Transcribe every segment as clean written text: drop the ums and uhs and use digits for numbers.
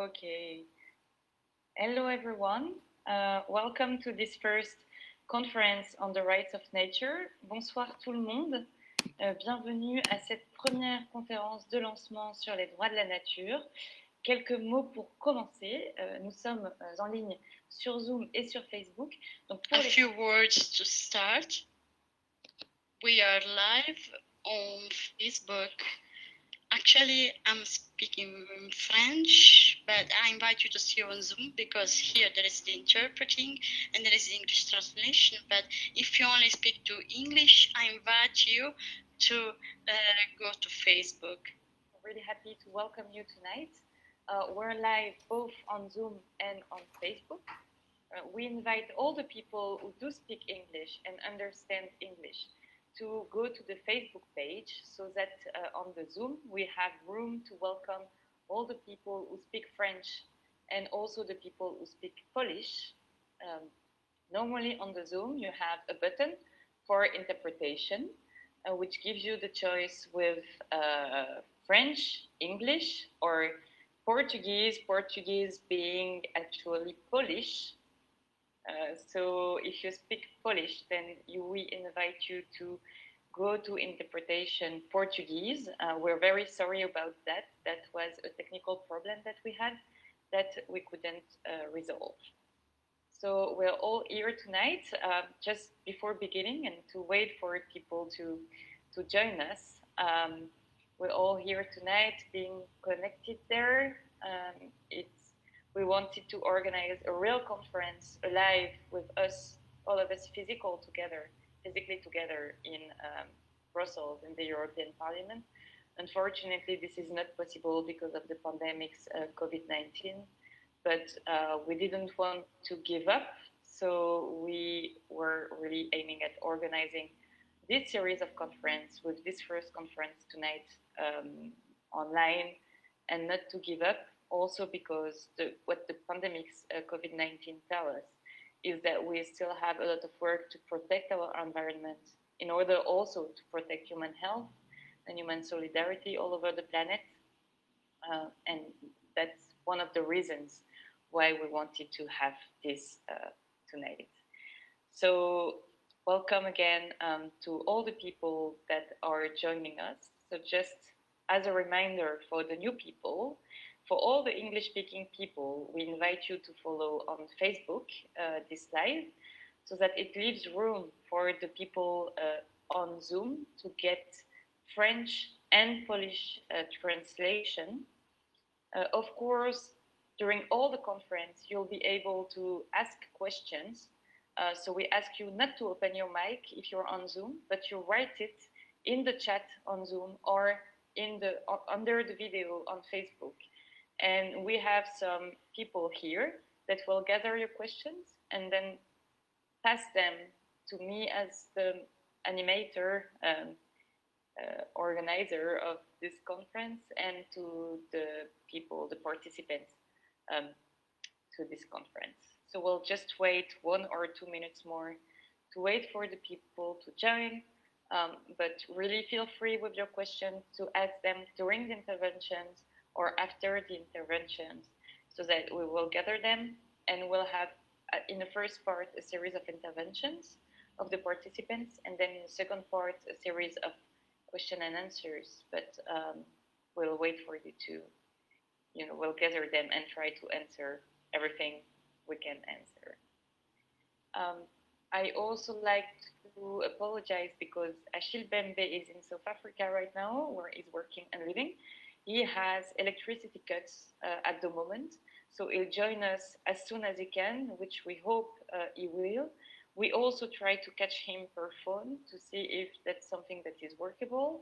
Okay. Hello, everyone. Welcome to this first conference on the rights of nature. Bonsoir tout le monde. Bienvenue à cette première conférence de lancement sur les droits de la nature. Quelques mots pour commencer. Nous sommes en ligne sur Zoom et sur Facebook. Donc A few words to start. We are live on Facebook. Actually, I'm speaking French, but I invite you to see on Zoom because here there is the interpreting and there is the English translation. But if you only speak to English, I invite you to go to Facebook. I'm really happy to welcome you tonight. We're live both on Zoom and on Facebook. We invite all the people who do speak English and understand English to go to the Facebook page so that on the Zoom we have room to welcome all the people who speak French and also the people who speak Polish. Normally on the Zoom you have a button for interpretation which gives you the choice with French, English or Portuguese, Portuguese being actually Polish. So if you speak Polish, then we invite you to go to interpretation Portuguese. We're very sorry about that. That was a technical problem that we had that we couldn't resolve. So we're all here tonight, just before beginning and to wait for people to join us. We're all here tonight being connected there. We wanted to organize a real conference live with us, all of us physically together in Brussels, in the European Parliament. Unfortunately, this is not possible because of the pandemic's COVID-19, but we didn't want to give up, so we were really aiming at organizing this series of conference with this first conference tonight online and not to give up. Also because what the pandemic's COVID-19 tell us is that we still have a lot of work to protect our environment in order also to protect human health and human solidarity all over the planet. And that's one of the reasons why we wanted to have this tonight. So welcome again to all the people that are joining us. So just as a reminder for the new people, for all the English-speaking people, we invite you to follow on Facebook this live so that it leaves room for the people on Zoom to get French and Polish translation. Of course, during all the conference, you'll be able to ask questions. So we ask you not to open your mic if you're on Zoom, but you write it in the chat on Zoom or under the video on Facebook. And we have some people here that will gather your questions and then pass them to me as the animator, organizer of this conference, and to the people, the participants to this conference. So we'll just wait 1 or 2 minutes more to wait for the people to join. But really feel free with your questions to ask them during the interventions or after the interventions so that we will gather them and we'll have in the first part a series of interventions of the participants and then in the second part a series of question and answers, but we'll wait for you to, we'll gather them and try to answer everything we can answer. I also like to apologize because Achille Bembe is in South Africa right now where he's working and living. He has electricity cuts at the moment, so he'll join us as soon as he can, which we hope he will. We also try to catch him per phone to see if that's something that is workable.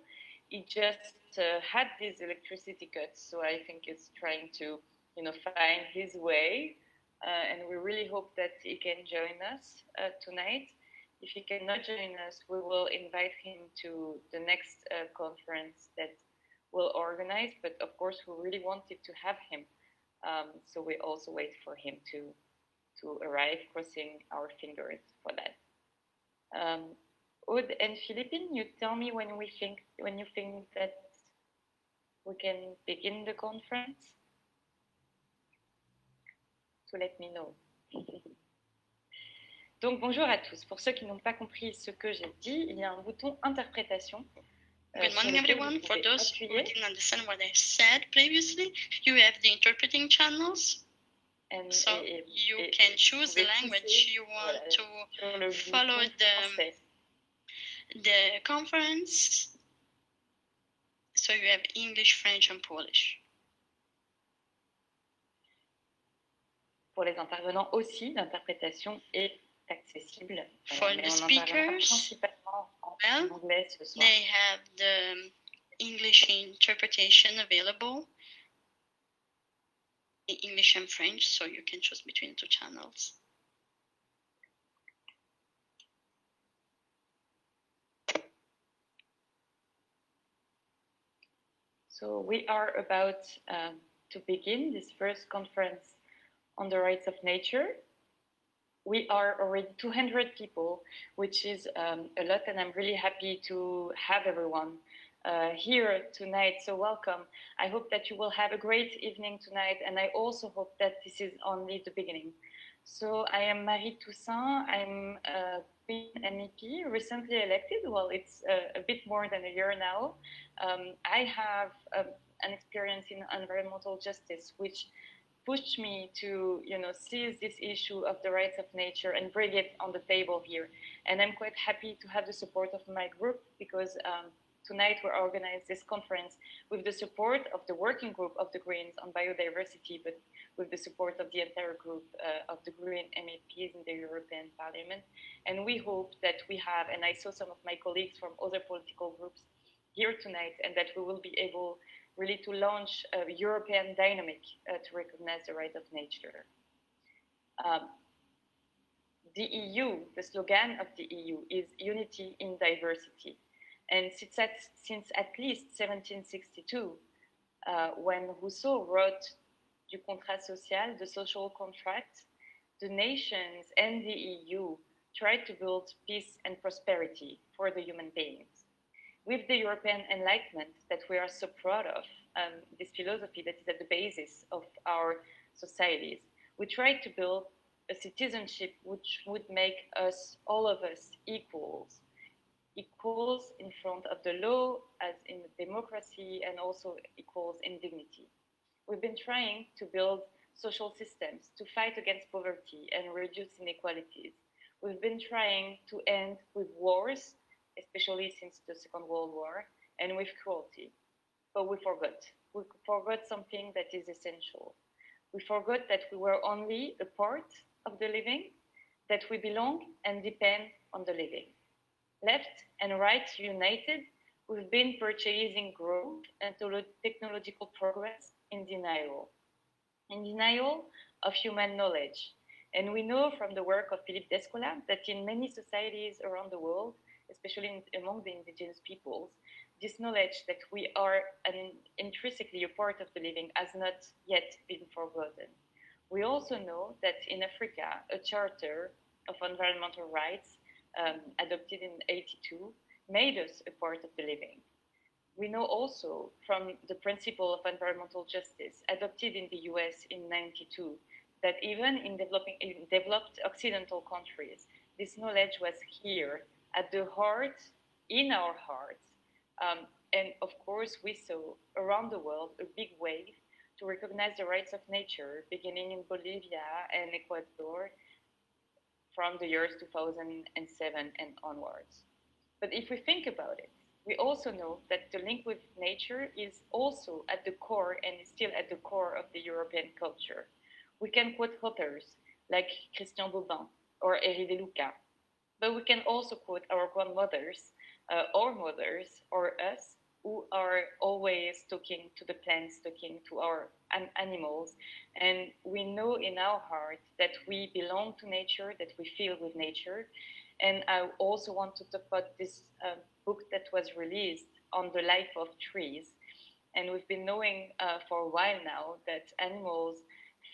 He just had these electricity cuts, so I think he's trying to, find his way. And we really hope that he can join us tonight. If he cannot join us, we will invite him to the next conference that we'll organize. But of course, we really wanted to have him. So we also wait for him to arrive, crossing our fingers for that. Aude and Philippine, you tell me when you think that we can begin the conference. to let me know. Donc bonjour à tous. Pour ceux qui n'ont pas compris ce que j'ai dit, il y a un bouton interprétation. Good morning, everyone. For those who didn't understand what I said previously, you have the interpreting channels. So you can choose the language you want to follow the conference. So you have English, French, and Polish. Pour les intervenants aussi, l'interprétation est accessible. For the speakers, well, they have the English interpretation available in English and French, so you can choose between two channels. So we are about to begin this first conference on the rights of nature. We are already 200 people, which is a lot, and I'm really happy to have everyone here tonight. So welcome. I hope that you will have a great evening tonight, and I also hope that this is only the beginning. So I am Marie Toussaint. I'm a Queen MEP, recently elected. Well, it's a bit more than a year now. I have an experience in environmental justice, which pushed me to, seize this issue of the rights of nature and bring it on the table here. And I'm quite happy to have the support of my group because tonight we're organizing this conference with the support of the working group of the Greens on biodiversity, but with the support of the entire group of the Green MEPs in the European Parliament. And we hope that we have, and I saw some of my colleagues from other political groups here tonight, and that we will be able really to launch a European dynamic to recognize the right of nature. The EU, the slogan of the EU is unity in diversity. And since at least 1762, when Rousseau wrote Du contrat social, the social contract, the nations and the EU tried to build peace and prosperity for the human beings. With the European Enlightenment that we are so proud of, this philosophy that is at the basis of our societies, we tried to build a citizenship which would make us, all of us, equals in front of the law, as in democracy, and also equals in dignity. We've been trying to build social systems to fight against poverty and reduce inequalities. We've been trying to end with wars, especially since the Second World War, and with cruelty. But we forgot something that is essential. We forgot that we were only a part of the living, that we belong and depend on the living. Left and right united, we've been purchasing growth and technological progress in denial of human knowledge. And we know from the work of Philippe Descola that in many societies around the world, especially among the indigenous peoples, this knowledge that we are intrinsically a part of the living has not yet been forgotten. We also know that in Africa, a charter of environmental rights adopted in 1982 made us a part of the living. We know also from the principle of environmental justice adopted in the US in 1992 that even in developed Occidental countries, this knowledge was here at the heart, in our hearts. And of course, we saw around the world a big wave to recognize the rights of nature, beginning in Bolivia and Ecuador from the years 2007 and onwards. But if we think about it, we also know that the link with nature is also at the core and is still at the core of the European culture. We can quote authors like Christian Bobin or Hervé de Luca, but we can also quote our grandmothers or mothers or us who are always talking to the plants, talking to our animals. And we know in our heart that we belong to nature, that we feel with nature. And I also want to talk about this book that was released on the life of trees. And we've been knowing for a while now that animals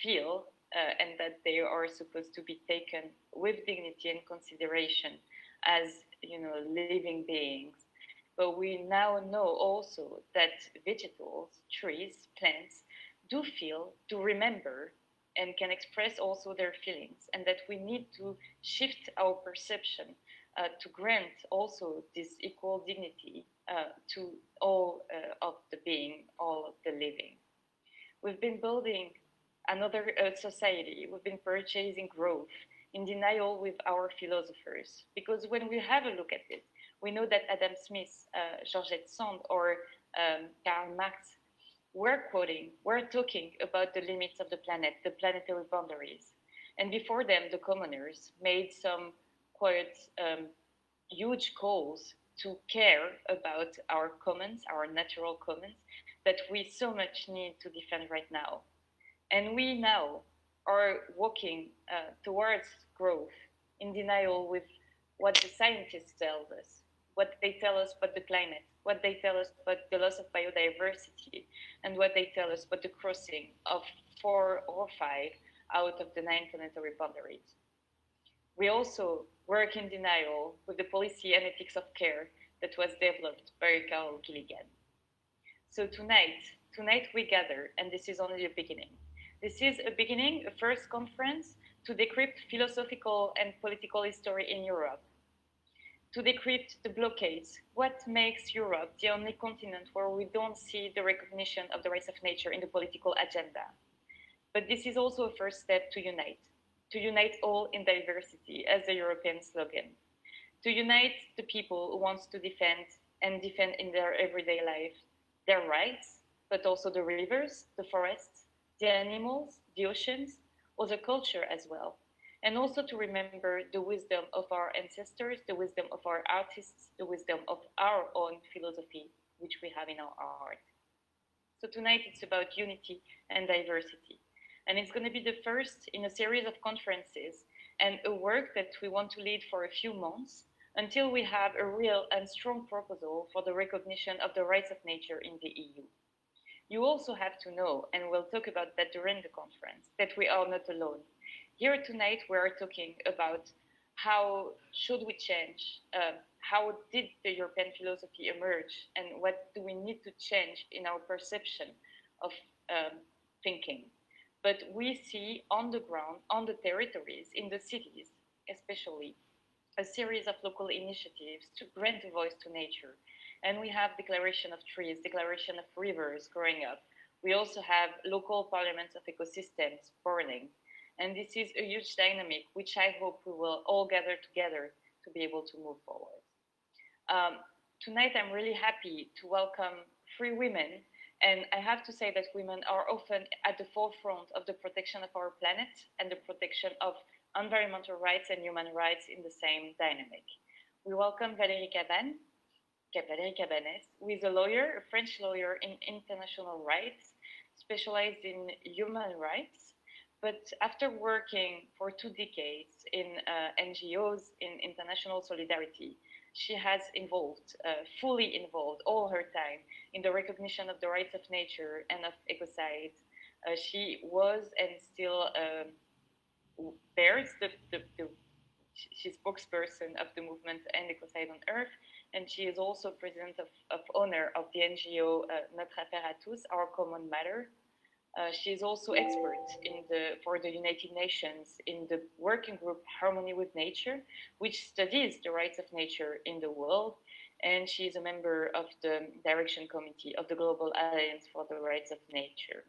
feel and that they are supposed to be taken with dignity and consideration as, living beings. But we now know also that vegetables, trees, plants do feel, do remember, and can express also their feelings, and that we need to shift our perception to grant also this equal dignity to all of the being, all of the living. We've been building another society, we've been purchasing growth in denial with our philosophers, because when we have a look at it, we know that Adam Smith, Georgette Sand, or Karl Marx were talking about the limits of the planet, the planetary boundaries. And before them, the commoners made some quite huge calls to care about our commons, our natural commons, that we so much need to defend right now. And we now are walking towards growth in denial with what the scientists tell us, what they tell us about the climate, what they tell us about the loss of biodiversity, and what they tell us about the crossing of 4 or 5 out of the 9 planetary boundaries. We also work in denial with the policy and ethics of care that was developed by Carol Gilligan. So tonight we gather, and this is only a beginning. This is a beginning, a first conference to decrypt philosophical and political history in Europe, to decrypt the blockades, what makes Europe the only continent where we don't see the recognition of the rights of nature in the political agenda. But this is also a first step to unite all in diversity as the European slogan, to unite the people who want to defend in their everyday life their rights, but also the rivers, the forests, the animals, the oceans, or the culture as well. And also to remember the wisdom of our ancestors, the wisdom of our artists, the wisdom of our own philosophy, which we have in our art. So tonight it's about unity and diversity. And it's going to be the first in a series of conferences and a work that we want to lead for a few months until we have a real and strong proposal for the recognition of the rights of nature in the EU. You also have to know, and we'll talk about that during the conference, that we are not alone. Here tonight we are talking about how should we change, how did the European philosophy emerge, and what do we need to change in our perception of thinking. But we see on the ground, on the territories, in the cities especially, a series of local initiatives to grant a voice to nature. And we have declaration of trees, declaration of rivers growing up. We also have local parliaments of ecosystems burning. And this is a huge dynamic, which I hope we will all gather together to be able to move forward. Tonight, I'm really happy to welcome 3 women. And I have to say that women are often at the forefront of the protection of our planet and the protection of environmental rights and human rights in the same dynamic. We welcome Valérie Cabanès, who is a lawyer, a French lawyer in international rights, specialized in human rights. But after working for 2 decades in NGOs in international solidarity, she has fully involved all her time in the recognition of the rights of nature and of ecocide. She was and still bears she's spokesperson of the movement End Ecocide on Earth, and she is also president of honor of the NGO Notre Affaire à Tous, Our Common Matter. She is also expert for the United Nations in the working group Harmony with Nature, which studies the rights of nature in the world. And she is a member of the Direction Committee of the Global Alliance for the Rights of Nature.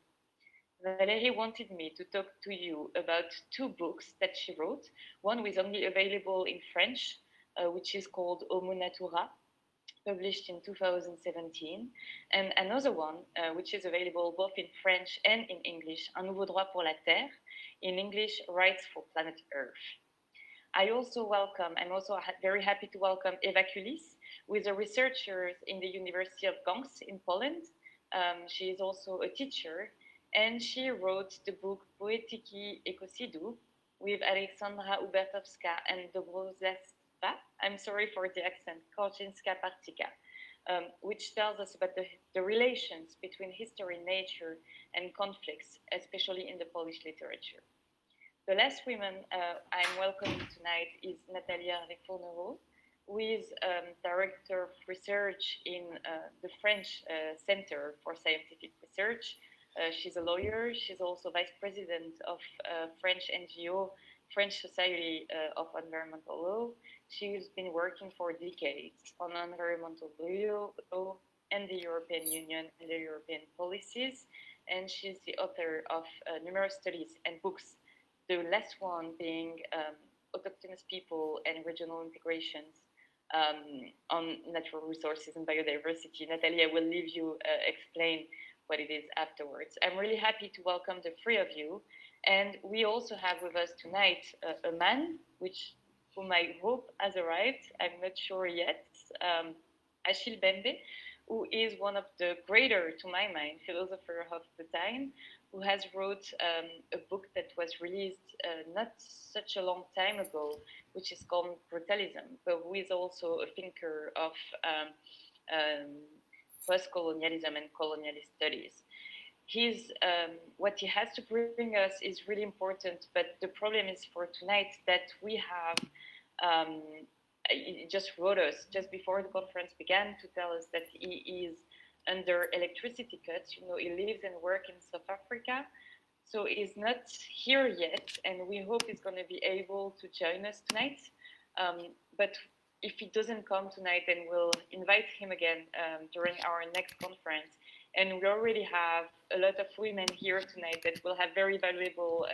Valérie wanted me to talk to you about 2 books that she wrote. One was only available in French, which is called Homo Natura, published in 2017, and another one, which is available both in French and in English, Un nouveau droit pour la Terre, in English, Rights for Planet Earth. I'm also very happy to welcome Eva Kulis, who is a researcher in the University of Gdańsk in Poland. She is also a teacher, and she wrote the book Poetyki Ekocidu with Aleksandra Ubertowska and Dobrosława, I'm sorry for the accent, Korczynska-Partyka, which tells us about the relations between history, nature, and conflicts, especially in the Polish literature. The last woman I'm welcoming tonight is Natalia Refournereau, who is Director of Research in the French Center for Scientific Research, She's a lawyer. She's also vice president of French NGO, French Society of Environmental Law. She's been working for decades on environmental law and the European Union and the European policies. And she's the author of numerous studies and books, the last one being Autochthonous People and Regional Integrations on natural resources and biodiversity. Nathalie, I will leave you explain what it is afterwards. I'm really happy to welcome the three of you. And we also have with us tonight a man, whom I hope has arrived. I'm not sure yet. Achille Bembe, who is one of the greater, to my mind, philosopher of the time, who has wrote a book that was released not such a long time ago, which is called Brutalism, but who is also a thinker of post-colonialism and colonialist studies. What he has to bring us is really important, but the problem is for tonight that we have, he just wrote us just before the conference began to tell us that he is under electricity cuts. You know, he lives and works in South Africa, so he's not here yet, and we hope he's going to be able to join us tonight. But if he doesn't come tonight, then we'll invite him again during our next conference. And we already have a lot of women here tonight that will have very valuable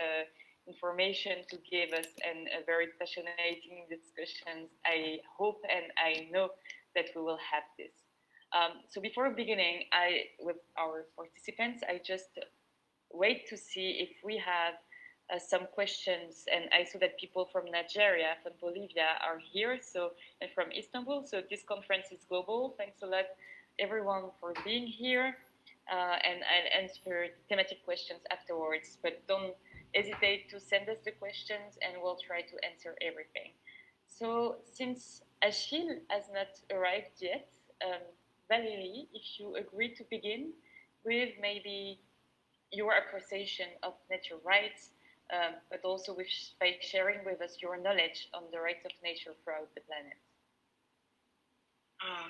information to give us and very fascinating discussions. I hope and I know that we will have this. So before beginning, with our participants, I just wait to see if we have some questions. And I saw that people from Nigeria, from Bolivia are here, and from Istanbul. So this conference is global. Thanks a lot, everyone, for being here. And I'll answer thematic questions afterwards, but don't hesitate to send us the questions and we'll try to answer everything. So since Achille has not arrived yet, Valérie, if you agree to begin with maybe your appreciation of nature rights, but also by sharing with us your knowledge on the rights of nature throughout the planet.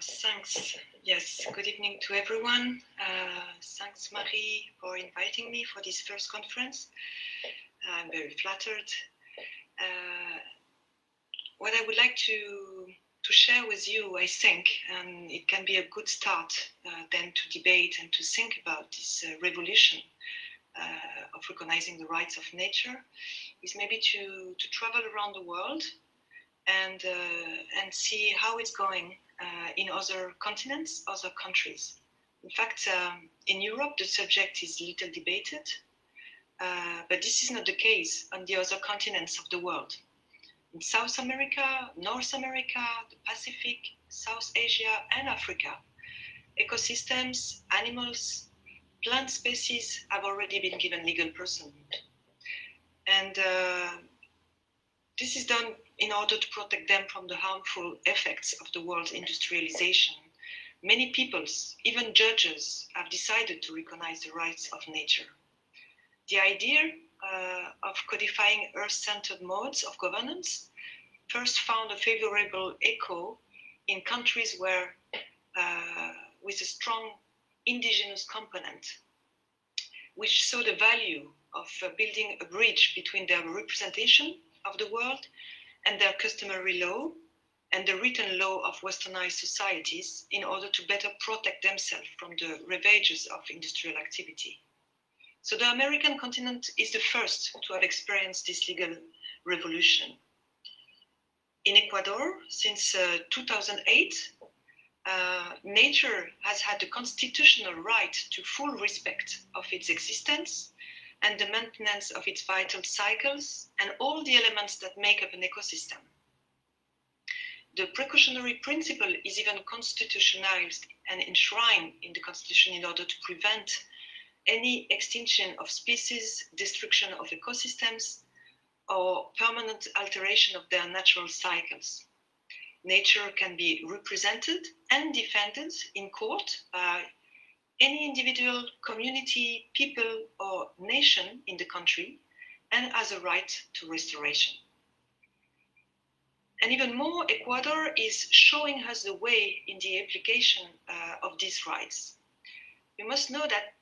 Thanks. Yes, good evening to everyone. Thanks, Marie, for inviting me for this first conference. I'm very flattered. What I would like to share with you, I think, and it can be a good start then to debate and to think about this revolution of recognizing the rights of nature, is maybe to travel around the world and see how it's going in other continents, other countries. In fact, in Europe, the subject is little debated, but this is not the case on the other continents of the world. In South America, North America, the Pacific, South Asia, and Africa, ecosystems, animals, plant species have already been given legal personhood. And this is done in order to protect them from the harmful effects of the world's industrialization. Many peoples, even judges, have decided to recognize the rights of nature. The idea of codifying Earth-centered modes of governance first found a favorable echo in countries where, with a strong indigenous component, which saw the value of building a bridge between their representation of the world and their customary law and the written law of westernized societies in order to better protect themselves from the ravages of industrial activity. So the American continent is the first to have experienced this legal revolution. In Ecuador, since 2008, nature has had the constitutional right to full respect of its existence and the maintenance of its vital cycles and all the elements that make up an ecosystem. The precautionary principle is even constitutionalized and enshrined in the Constitution in order to prevent any extinction of species, destruction of ecosystems, or permanent alteration of their natural cycles. Nature can be represented and defended in court by any individual, community, people, or nation in the country, and has a right to restoration. And even more, Ecuador is showing us the way in the application of these rights. You must know that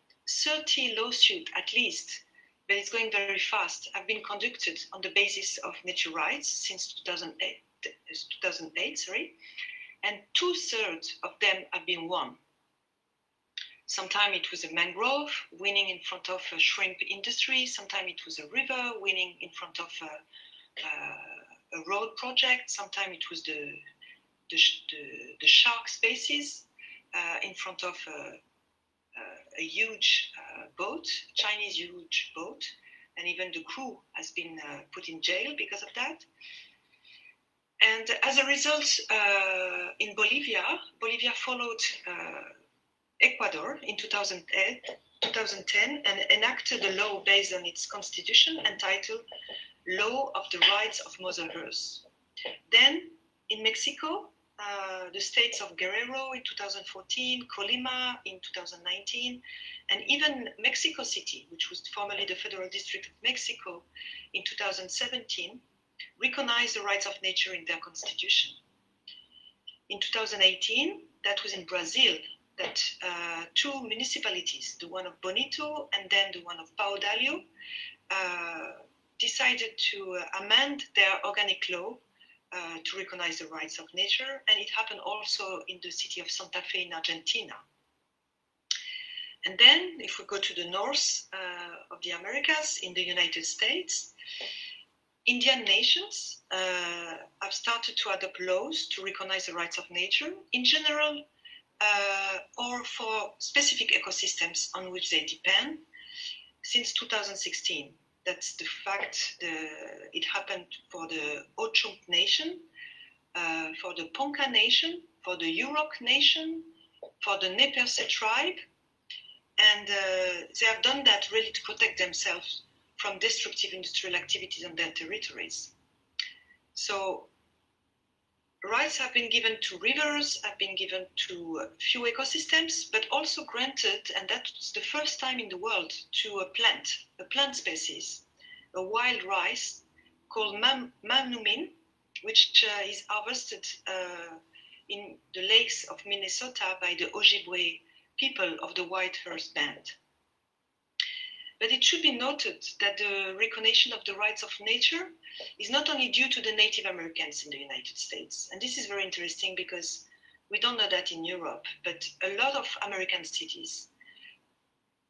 30 lawsuits at least, but it's going very fast, have been conducted on the basis of nature rights since 2008, and 2/3 of them have been won. Sometimes it was a mangrove winning in front of a shrimp industry. Sometimes it was a river winning in front of a road project. Sometimes it was the shark species in front of a huge boat, Chinese huge boat, and even the crew has been put in jail because of that. And as a result, in Bolivia followed Ecuador in 2010 and enacted a law based on its constitution entitled Law of the Rights of Mother Earth. Then in Mexico, the states of Guerrero in 2014, Colima in 2019, and even Mexico City, which was formerly the Federal District of Mexico in 2017, recognized the rights of nature in their constitution. In 2018, that was in Brazil, that two municipalities, the one of Bonito and then the one of Pau d'Alho, decided to amend their organic law to recognize the rights of nature, and it happened also in the city of Santa Fe in Argentina. And then, if we go to the north of the Americas, in the United States, Indian nations have started to adopt laws to recognize the rights of nature in general, or for specific ecosystems on which they depend since 2016. That's the fact. It happened for the Ho-Chunk Nation, for the Ponca Nation, for the Yurok Nation, for the Nez Perce tribe, and they have done that really to protect themselves from destructive industrial activities on their territories. So rights have been given to rivers, have been given to few ecosystems, but also granted, and that's the first time in the world, to a plant species, a wild rice called mamnumin, which is harvested in the lakes of Minnesota by the Ojibwe people of the White Earth Band. But it should be noted that the recognition of the rights of nature is not only due to the Native Americans in the United States. And this is very interesting because we don't know that in Europe, but a lot of American cities,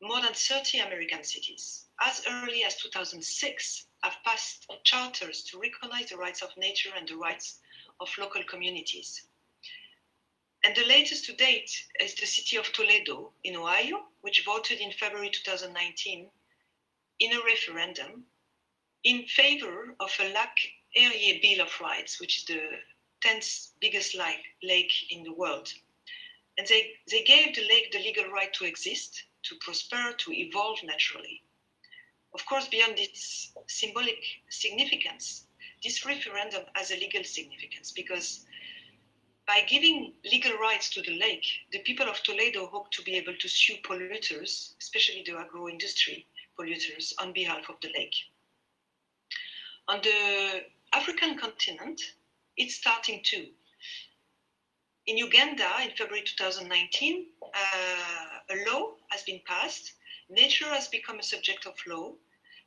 more than 30 American cities, as early as 2006, have passed charters to recognize the rights of nature and the rights of local communities. And the latest to date is the city of Toledo in Ohio, which voted in February 2019 in a referendum in favor of a Lac Erie Bill of Rights, which is the 10th biggest lake in the world. And they gave the lake the legal right to exist, to prosper, to evolve naturally. Of course, beyond its symbolic significance, this referendum has a legal significance because by giving legal rights to the lake, the people of Toledo hope to be able to sue polluters, especially the agro-industry polluters, on behalf of the lake. On the African continent, it's starting too. In Uganda, in February 2019, a law has been passed. Nature has become a subject of law.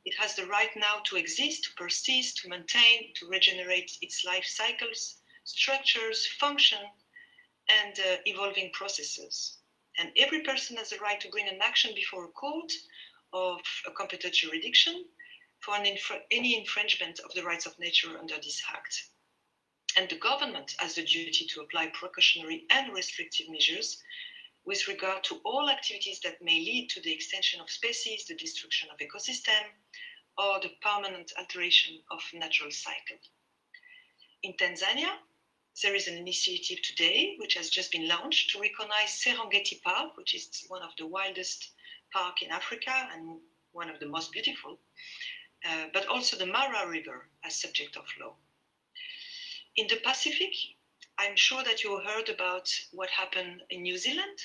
It has the right now to exist, to persist, to maintain, to regenerate its life cycles, structures, function, and evolving processes. And every person has the right to bring an action before a court of a competent jurisdiction for any infringement of the rights of nature under this act. And the government has the duty to apply precautionary and restrictive measures with regard to all activities that may lead to the extinction of species, the destruction of ecosystem, or the permanent alteration of natural cycle. In Tanzania, there is an initiative today which has just been launched to recognize Serengeti Park, which is one of the wildest parks in Africa and one of the most beautiful, but also the Mara River as subject of law. In the Pacific, I'm sure that you heard about what happened in New Zealand.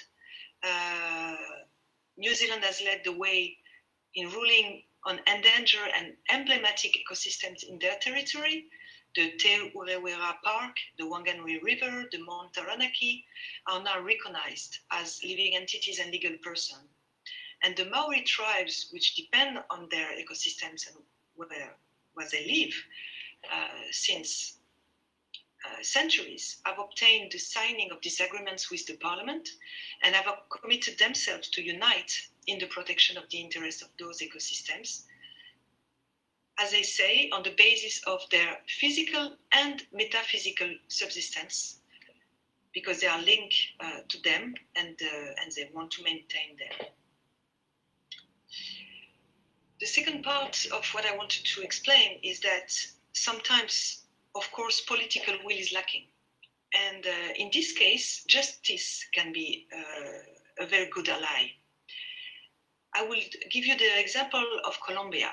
New Zealand has led the way in ruling on endangered and emblematic ecosystems in their territory. The Te Urewera Park, the Wanganui River, the Mount Taranaki are now recognized as living entities and legal persons. And the Maori tribes, which depend on their ecosystems and where they live since centuries, have obtained the signing of these agreements with the parliament and have committed themselves to unite in the protection of the interests of those ecosystems, as they say, on the basis of their physical and metaphysical subsistence, because they are linked to them and they want to maintain them. The second part of what I wanted to explain is that sometimes, of course, political will is lacking. And in this case, justice can be a very good ally. I will give you the example of Colombia.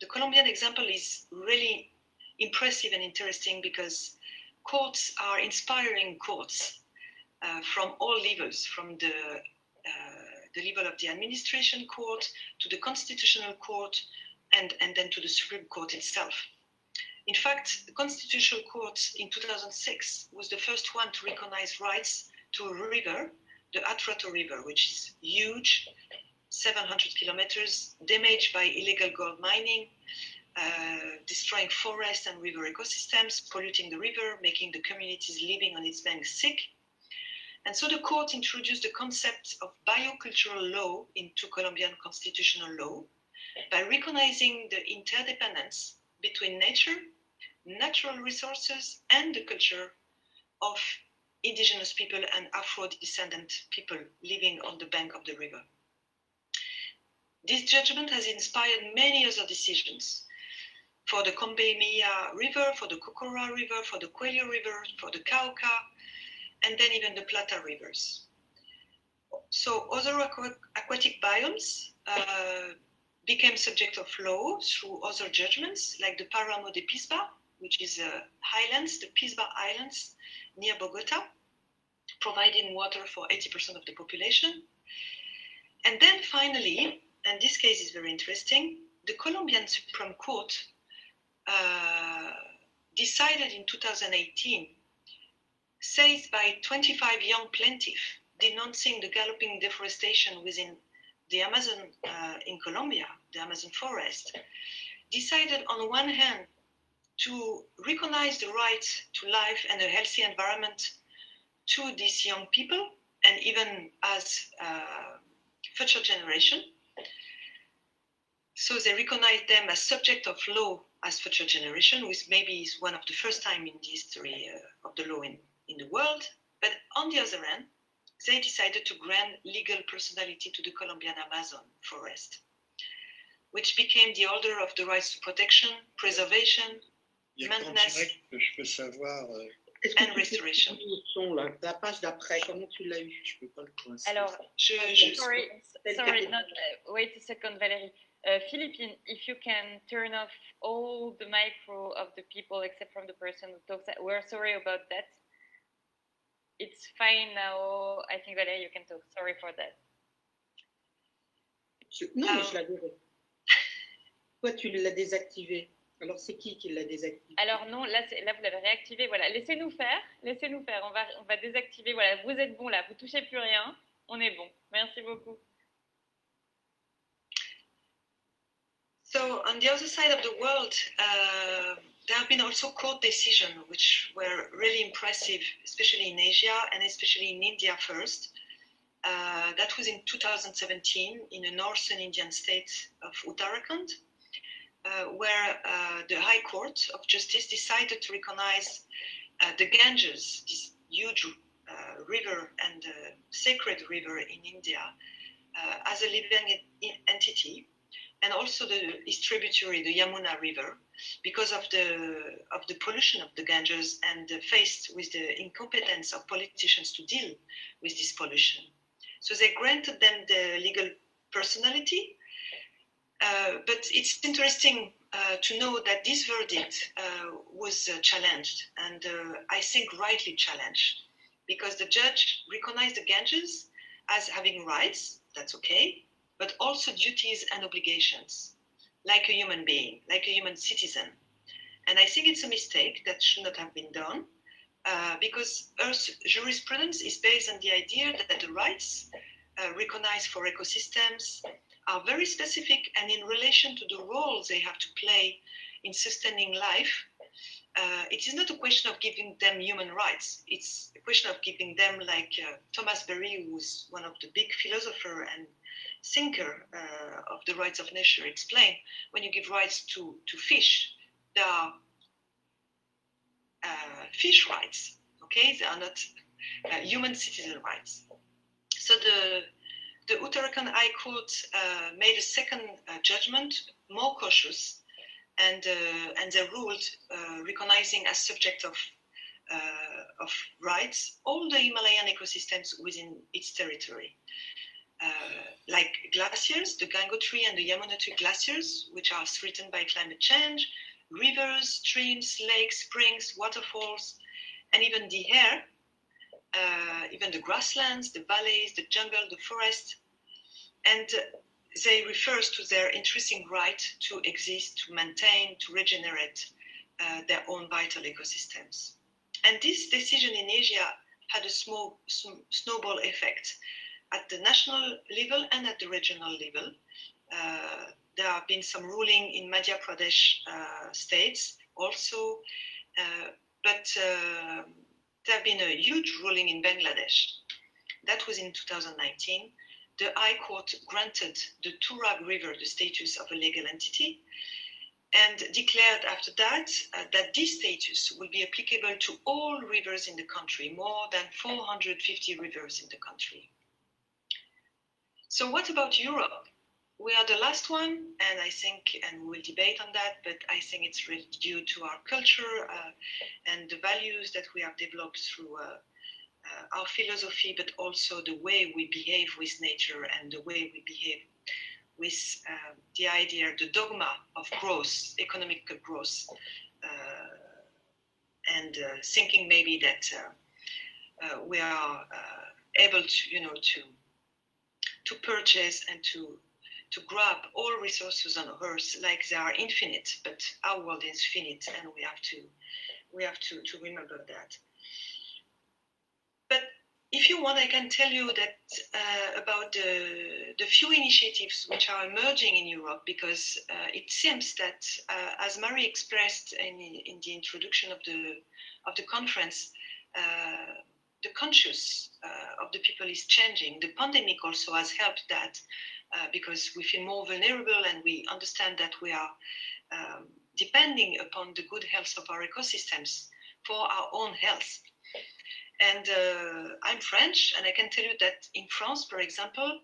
The Colombian example is really impressive and interesting because courts are inspiring courts from all levels, from the level of the administration court to the constitutional court and then to the Supreme Court itself. In fact, the Constitutional Court in 2006 was the first one to recognize rights to a river, the Atrato River, which is huge, 700 kilometers, damaged by illegal gold mining, destroying forest and river ecosystems, polluting the river, making the communities living on its banks sick. And so the court introduced the concept of biocultural law into Colombian constitutional law by recognizing the interdependence between nature, natural resources, and the culture of indigenous people and Afro-descendant people living on the bank of the river. This judgment has inspired many other decisions for the Combemia River, for the Cocora River, for the Coelho River, for the Cauca, and then even the Plata rivers. So other aquatic biomes became subject of law through other judgments, like the Paramo de Pisba, which is highlands, the Pisba Islands near Bogota, providing water for 80% of the population. And then finally, and this case is very interesting, the Colombian Supreme Court decided in 2018, seized by 25 young plaintiffs denouncing the galloping deforestation within the Amazon in Colombia, the Amazon forest, decided on one hand to recognize the right to life and a healthy environment to these young people and even as future generation. So they recognize them as subject of law as future generation, which maybe is one of the first time in the history of the law in the world. But on the other hand, they decided to grant legal personality to the Colombian Amazon forest, which became the holder of the rights to protection, preservation, maintenance, and restoration. La page d'après, comment tu l'as eu? Je peux pas le coincer. Alors, sorry, not, wait a second, Valérie. Philippine, if you can turn off all the micro of the people except from the person who talks, we're sorry about that. It's fine now. I think, Valérie, you can talk. Sorry for that. Non, mais je l'avais. Toi, tu l'as désactivé. Alors, c'est qui l'a désactivé? Alors non, là vous l'avez réactivé. Voilà, laissez-nous faire. On va désactiver. Voilà, vous êtes bon là. Vous touchez plus rien. On est bon. Merci beaucoup. So on the other side of the world, there have been also court decisions which were really impressive, especially in Asia and especially in India first. That was in 2017 in the northern Indian state of Uttarakhand, where the High Court of Justice decided to recognize the Ganges, this huge river and sacred river in India, as a living entity, and also its tributary, the Yamuna River, because of the pollution of the Ganges and faced with the incompetence of politicians to deal with this pollution. So they granted them the legal personality, but it's interesting to know that this verdict was challenged, and I think rightly challenged, because the judge recognized the Ganges as having rights, that's okay, but also duties and obligations, like a human being, like a human citizen. And I think it's a mistake that should not have been done, because Earth's jurisprudence is based on the idea that the rights recognized for ecosystems are very specific and in relation to the roles they have to play in sustaining life. It is not a question of giving them human rights. It's a question of giving them, like Thomas Berry, who was one of the big philosopher and thinker of the rights of nature, explained, when you give rights to fish, there are fish rights, okay? They are not human citizen rights. So the Uttarakhand High Court made a second judgment, more cautious, and they ruled recognizing as subject of rights all the Himalayan ecosystems within its territory, like glaciers, the Gangotri and the Yamunotri glaciers, which are threatened by climate change, rivers, streams, lakes, springs, waterfalls, and even the air, even the grasslands, the valleys, the jungle, the forest, and they refers to their intrinsic right to exist, to maintain, to regenerate their own vital ecosystems. And this decision in Asia had a small snowball effect at the national level and at the regional level. There have been some ruling in Madhya Pradesh states also, but there have been a huge ruling in Bangladesh. That was in 2019. The High Court granted the Turag River the status of a legal entity and declared after that that this status will be applicable to all rivers in the country, more than 450 rivers in the country. So what about Europe? We are the last one, and I think, and we'll debate on that, but I think it's really due to our culture and the values that we have developed through our philosophy, but also the way we behave with nature and the way we behave with the idea, the dogma of growth, economic growth, and thinking maybe that we are able to, to purchase and to grab all resources on Earth like they are infinite, but our world is finite, and we have to remember that. But if you want, I can tell you that about the few initiatives which are emerging in Europe, because it seems that, as Marie expressed in the introduction of the conference, the conscious of the people is changing. The pandemic also has helped that because we feel more vulnerable and we understand that we are depending upon the good health of our ecosystems for our own health. And I'm French, and I can tell you that in France, for example,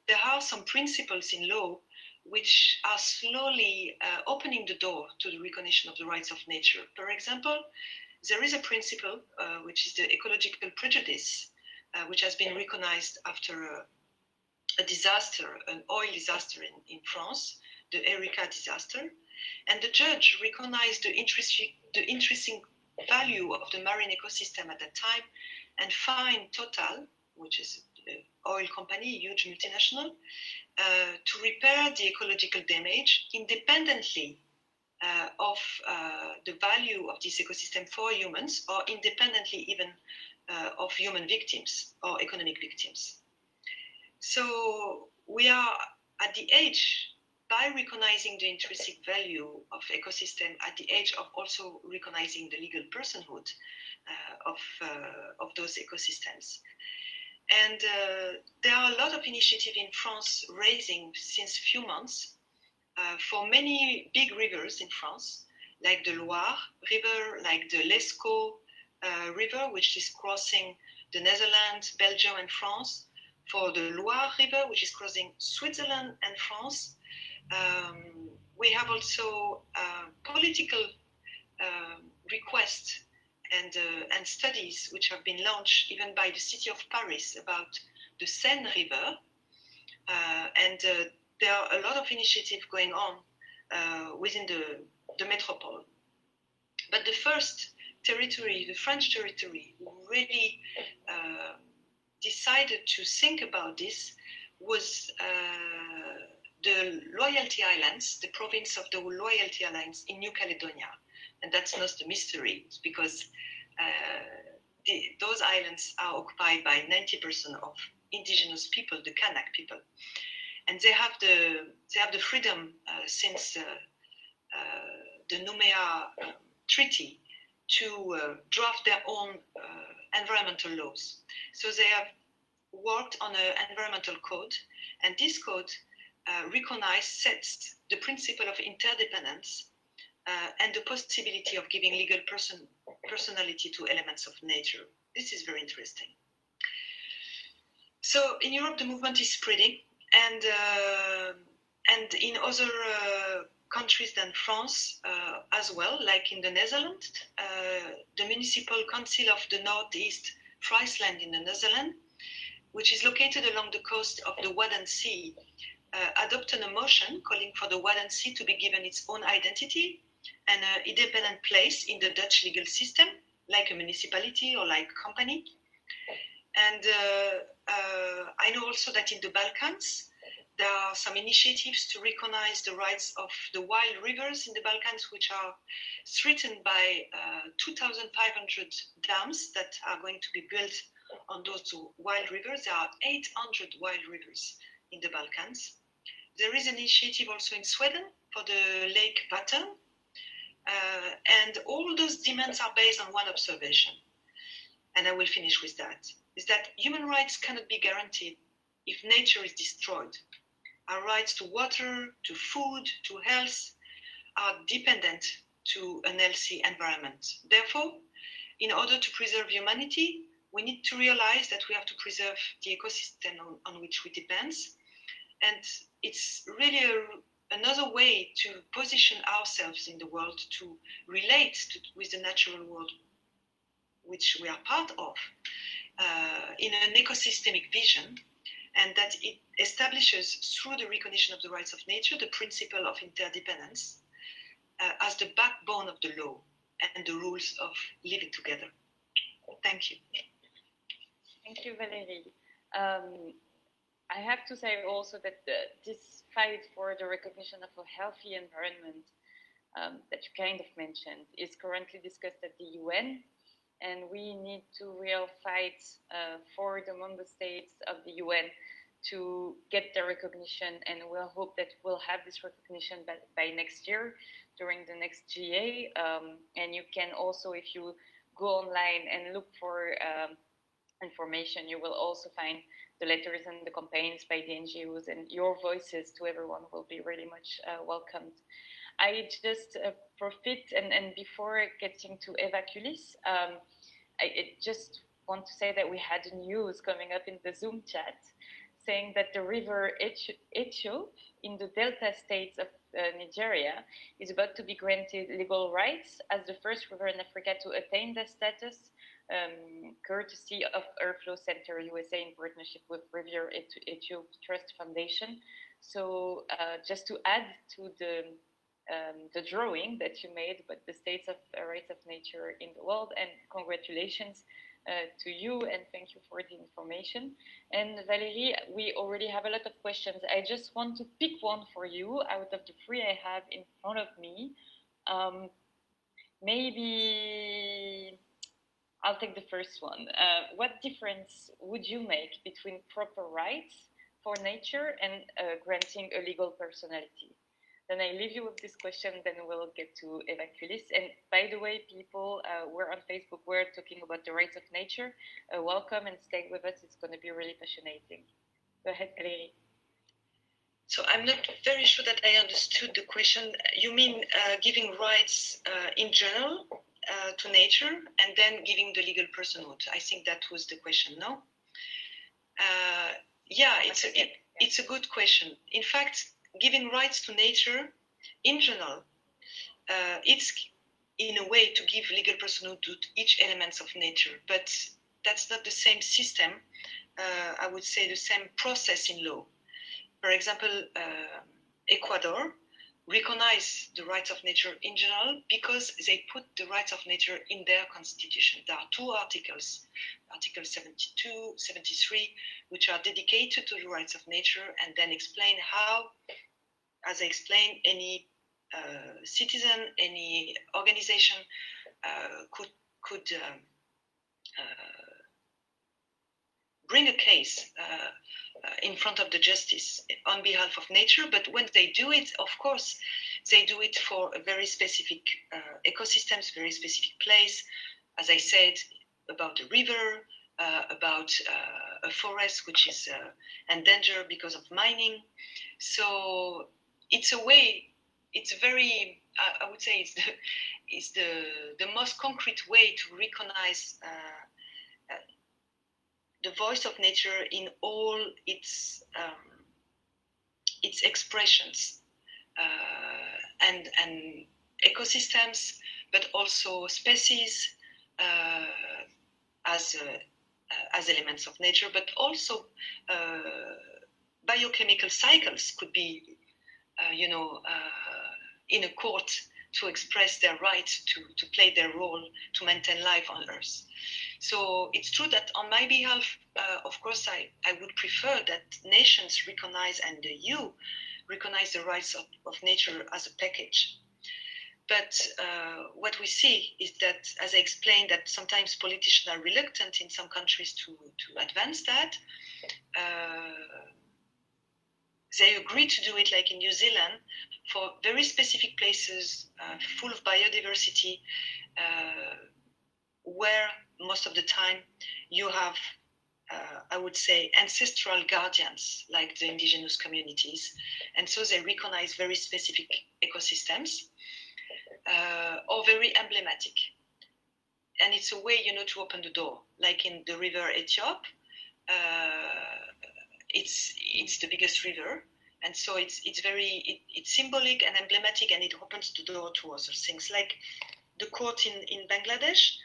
there are some principles in law which are slowly opening the door to the recognition of the rights of nature. For example, there is a principle which is the ecological prejudice, which has been recognized after a disaster, an oil disaster in France, the Erika disaster, and the judge recognized the intrinsic value of the marine ecosystem at that time and fined Total, which is an oil company, huge multinational, to repair the ecological damage independently of the value of this ecosystem for humans, or independently even of human victims or economic victims. So we are at the age, by recognizing the intrinsic value of ecosystem, at the age of also recognizing the legal personhood of those ecosystems. And there are a lot of initiatives in France raising since few months for many big rivers in France, like the Loire River, like the Lescaut River, which is crossing the Netherlands, Belgium, and France, for the Loire River, which is crossing Switzerland and France. We have also political requests and studies which have been launched even by the city of Paris about the Seine River. And there are a lot of initiatives going on within the metropole. But the first territory, the French territory, who really decided to think about this was the Loyalty Islands, the province of the Loyalty Islands in New Caledonia. And that's not a mystery, it's because those islands are occupied by 90% of indigenous people, the Kanak people, and they have the freedom since the Noumea Treaty to draft their own environmental laws. So they have worked on an environmental code, and this code sets the principle of interdependence and the possibility of giving legal personality to elements of nature. This is very interesting. So in Europe, the movement is spreading, and in other countries than France as well, like in the Netherlands, the Municipal Council of the Northeast Friesland in the Netherlands, which is located along the coast of the Wadden Sea, adopted a motion calling for the Wadden Sea to be given its own identity and an independent place in the Dutch legal system, like a municipality or like a company. And I know also that in the Balkans, there are some initiatives to recognize the rights of the wild rivers in the Balkans, which are threatened by 2,500 dams that are going to be built on those wild rivers. There are 800 wild rivers in the Balkans. There is an initiative also in Sweden for the Lake Vättern. And all those demands are based on one observation. And I will finish with that, is that human rights cannot be guaranteed if nature is destroyed. Our rights to water, to food, to health are dependent to an healthy environment. Therefore, in order to preserve humanity, we need to realize that we have to preserve the ecosystem on which we depend. And it's really another way to position ourselves in the world, to relate with the natural world which we are part of in an ecosystemic vision, and that it establishes through the recognition of the rights of nature the principle of interdependence as the backbone of the law and the rules of living together. Thank you. Thank you, Valérie. I have to say also that this fight for the recognition of a healthy environment that you kind of mentioned is currently discussed at the UN, and we need to real fight for the member states of the UN to get the recognition, and we'll hope that we'll have this recognition by next year during the next GA. And you can also, if you go online and look for information, you will also find the letters and the campaigns by the NGOs, and your voices to everyone will be really much welcomed. I just profit, and before getting to Eva Kulis, I just want to say that we had news coming up in the Zoom chat saying that the river Ethiop in the Delta states of Nigeria is about to be granted legal rights as the first river in Africa to attain the status, courtesy of Earthflow Center USA in partnership with Rivier Ethiop Trust Foundation. So just to add to the drawing that you made about the states of rights of nature in the world, and congratulations to you, and thank you for the information. And Valérie, we already have a lot of questions. I just want to pick one for you out of the three I have in front of me. Maybe I'll take the first one. What difference would you make between proper rights for nature and granting a legal personality? Then I leave you with this question, then we'll get to Eva Kulis. And by the way, people, we're on Facebook, we're talking about the rights of nature. Welcome and stay with us, it's going to be really fascinating. Go ahead, Valérie. So I'm not very sure that I understood the question. You mean giving rights in general to nature and then giving the legal personhood? I think that was the question, no? Yeah, it's a good question. In fact, giving rights to nature in general, it's in a way to give legal personhood to each element of nature, but that's not the same system, I would say the same process in law. For example, Ecuador recognize the rights of nature in general because they put the rights of nature in their constitution. There are two articles, Article 72, 73, which are dedicated to the rights of nature and then explain how, as I explained, any citizen, any organization could bring a case in front of the justice on behalf of nature, but when they do it, of course, they do it for a very specific ecosystems, very specific place. As I said, about a river, about a forest which is endangered because of mining. So it's a way, it's very, I would say it's the most concrete way to recognize the voice of nature in all its expressions and ecosystems, but also species as elements of nature, but also biochemical cycles could be, in a court to express their right to play their role to maintain life on Earth. So it's true that on my behalf, of course, I would prefer that nations recognize and the EU recognize the rights of nature as a package. But what we see is that, as I explained, that sometimes politicians are reluctant in some countries to advance that. They agree to do it, like in New Zealand, for very specific places full of biodiversity, where most of the time you have, I would say, ancestral guardians, like the indigenous communities. And so they recognize very specific ecosystems, or very emblematic. And it's a way, to open the door. Like in the river Ethiop, it's the biggest river. And so it's very symbolic and emblematic, and it opens the door to other things. Like the court in Bangladesh,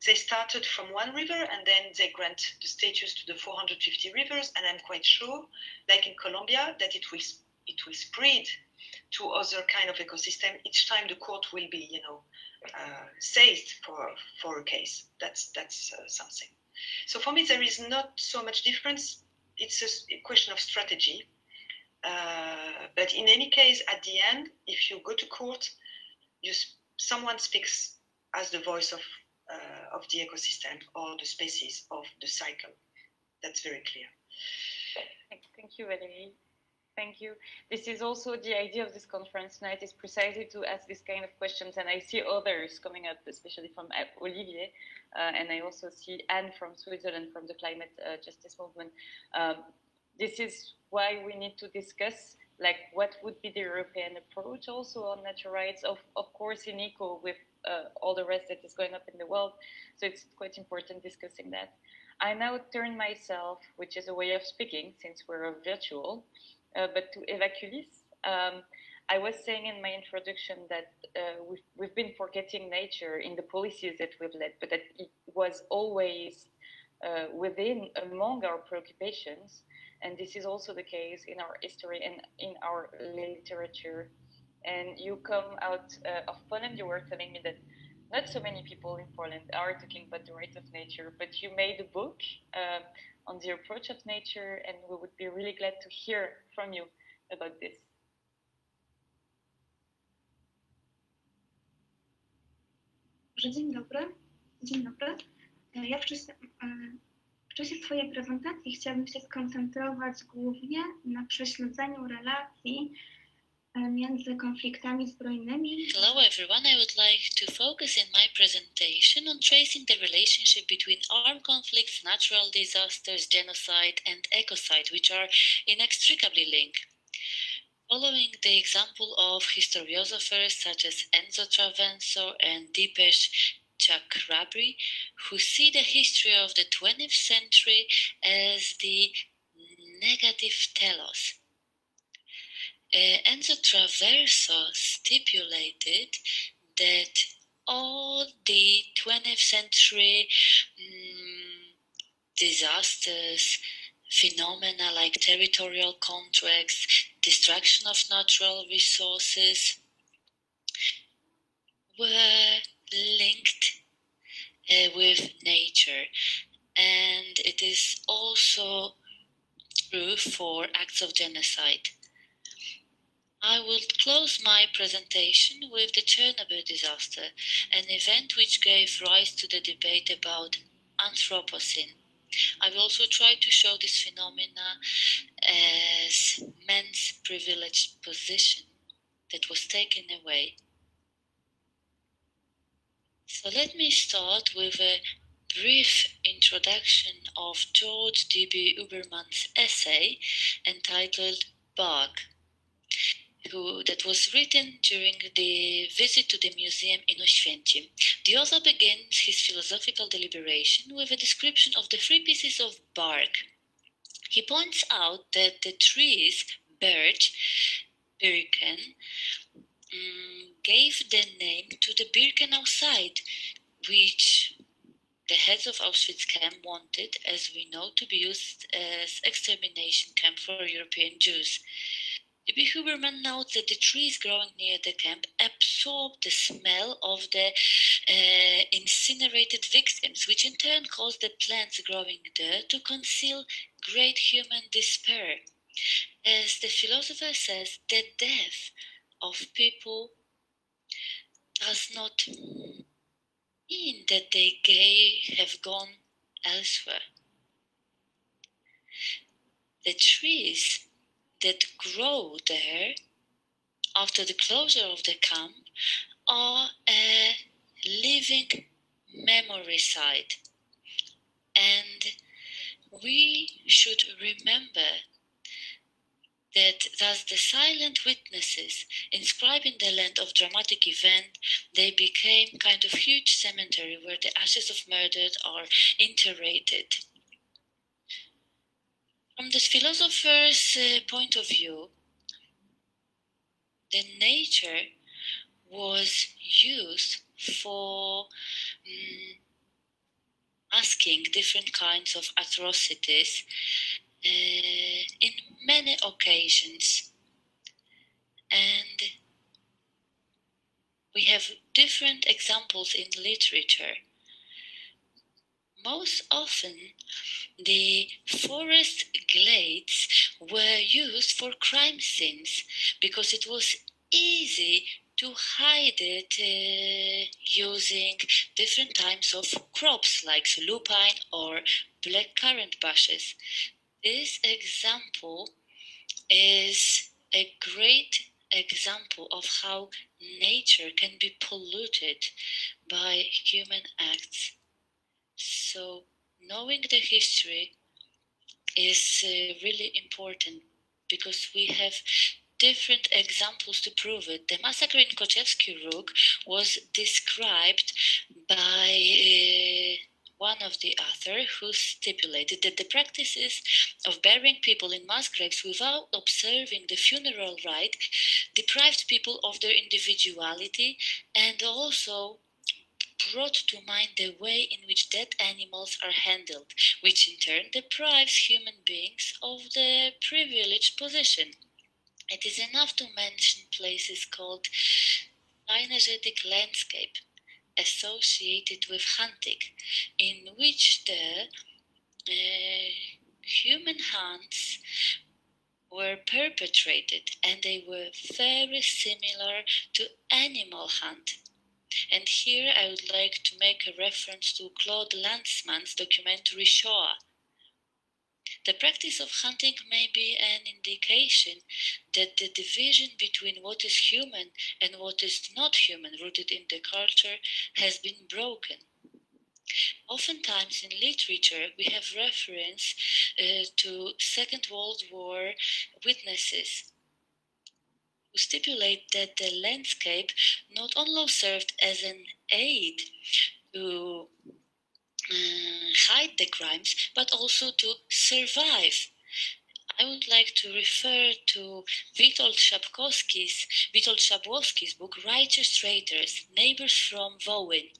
they started from one river and then they grant the status to the 450 rivers. And I'm quite sure, like in Colombia, that it will spread to other kind of ecosystem each time the court will be, seized for a case. That's something. So for me, there is not so much difference. It's a question of strategy. But in any case, at the end, if you go to court, someone speaks as the voice of the ecosystem or the species of the cycle. That's very clear. Thank you, Valérie. Thank you. This is also the idea of this conference tonight, is precisely to ask this kind of questions. And I see others coming up, especially from Olivier. And I also see Anne from Switzerland, from the climate justice movement. This is why we need to discuss, like, what would be the European approach also on natural rights, of course, in eco with all the rest that is going up in the world. So it's quite important discussing that. I now turn myself, which is a way of speaking, since we're virtual, but to Eva Kulis. I was saying in my introduction that we've been forgetting nature in the policies that we've led, but that it was always among our preoccupations. And this is also the case in our history and in our literature. And you come out of Poland, you were telling me that not so many people in Poland are talking about the rights of nature, but you made a book on the approach of nature, and we would be really glad to hear from you about this. Dzień dobry. Dzień dobry. Ja w czasie swojej prezentacji chciałabym się skoncentrować głównie na prześledzeniu relacji między konfliktami zbrojnymi. Hello everyone, I would like to focus in my presentation on tracing the relationship between armed conflicts, natural disasters, genocide and ecocide, which are inextricably linked. Following the example of historiosophers such as Enzo Traverso and Dipesh Chakrabarti, who see the history of the 20th century as the negative telos. Enzo Traverso stipulated that all the 20th century disasters, phenomena like territorial contracts, destruction of natural resources were linked with nature, and it is also true for acts of genocide. I will close my presentation with the Chernobyl disaster, an event which gave rise to the debate about Anthropocene. I will also try to show this phenomena as men's privileged position that was taken away. So let me start with a brief introduction of George D.B. Uberman's essay entitled Bug, that was written during the visit to the museum in Oświęcim. The author begins his philosophical deliberation with a description of the 3 pieces of bark. He points out that the trees, birch, birken, gave the name to the Birkenau site, which the heads of Auschwitz camp wanted, as we know, to be used as extermination camp for European Jews. D.B. Huberman notes that the trees growing near the camp absorbed the smell of the incinerated victims, which in turn caused the plants growing there to conceal great human despair. As the philosopher says, the death of people does not mean that they have gone elsewhere. The trees that grow there after the closure of the camp are a living memory site, and we should remember that thus the silent witnesses inscribing the land of dramatic event, they became kind of huge cemetery where the ashes of murdered are interrated. From this philosopher's point of view, the nature was used for masking different kinds of atrocities in many occasions. And we have different examples in literature. Most often, the forest glades were used for crime scenes because it was easy to hide it using different types of crops like lupine or blackcurrant bushes. This example is a great example of how nature can be polluted by human acts. So knowing the history is really important because we have different examples to prove it. The massacre in Koczewski Róg was described by one of the authors who stipulated that the practices of burying people in mass graves without observing the funeral rite deprived people of their individuality and also brought to mind the way in which dead animals are handled, which in turn deprives human beings of their privileged position. It is enough to mention places called synergetic landscape associated with hunting, in which the human hunts were perpetrated and they were very similar to animal hunt. And here I would like to make a reference to Claude Lanzmann's documentary Shoah. The practice of hunting may be an indication that the division between what is human and what is not human rooted in the culture has been broken. Oftentimes in literature we have reference to Second World War witnesses who stipulate that the landscape not only served as an aid to hide the crimes, but also to survive. I would like to refer to Witold Szabłowski's book Righteous Traitors, Neighbors from Wołyń.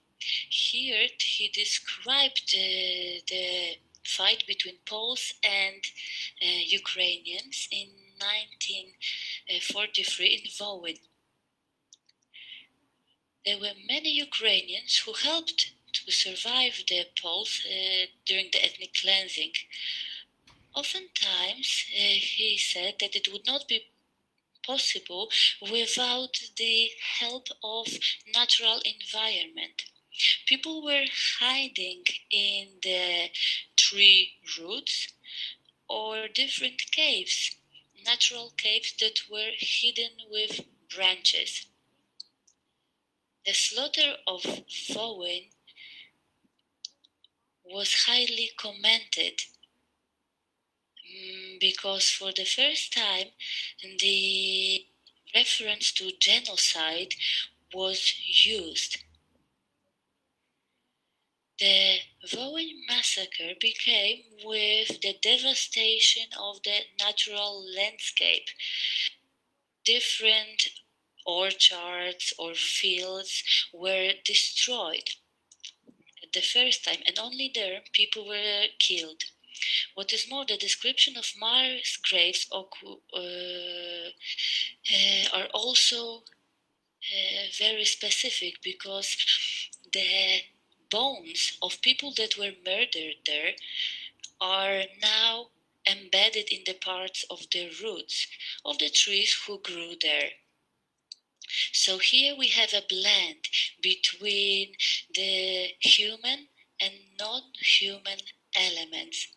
Here he described the fight between Poles and Ukrainians in 1943 in Wołyń. There were many Ukrainians who helped to survive the Poles during the ethnic cleansing. Oftentimes, he said that it would not be possible without the help of natural environment. People were hiding in the tree roots or different caves, natural caves that were hidden with branches. The slaughter of Vowen was highly commented because for the first time the reference to genocide was used. The Vowen massacre became with the devastation of the natural landscape. Different orchards or fields were destroyed at the first time, and only there people were killed. What is more, the description of mass graves are also very specific, because the bones of people that were murdered there are now embedded in the parts of the roots of the trees who grew there. So here we have a blend between the human and non-human elements.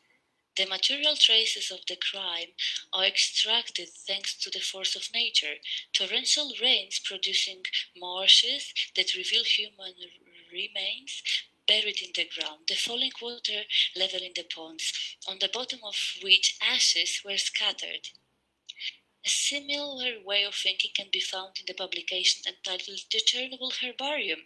The material traces of the crime are extracted thanks to the force of nature. Torrential rains producing marshes that reveal human remains buried in the ground, the falling water level in the ponds, on the bottom of which ashes were scattered. A similar way of thinking can be found in the publication entitled The Chernobyl Herbarium,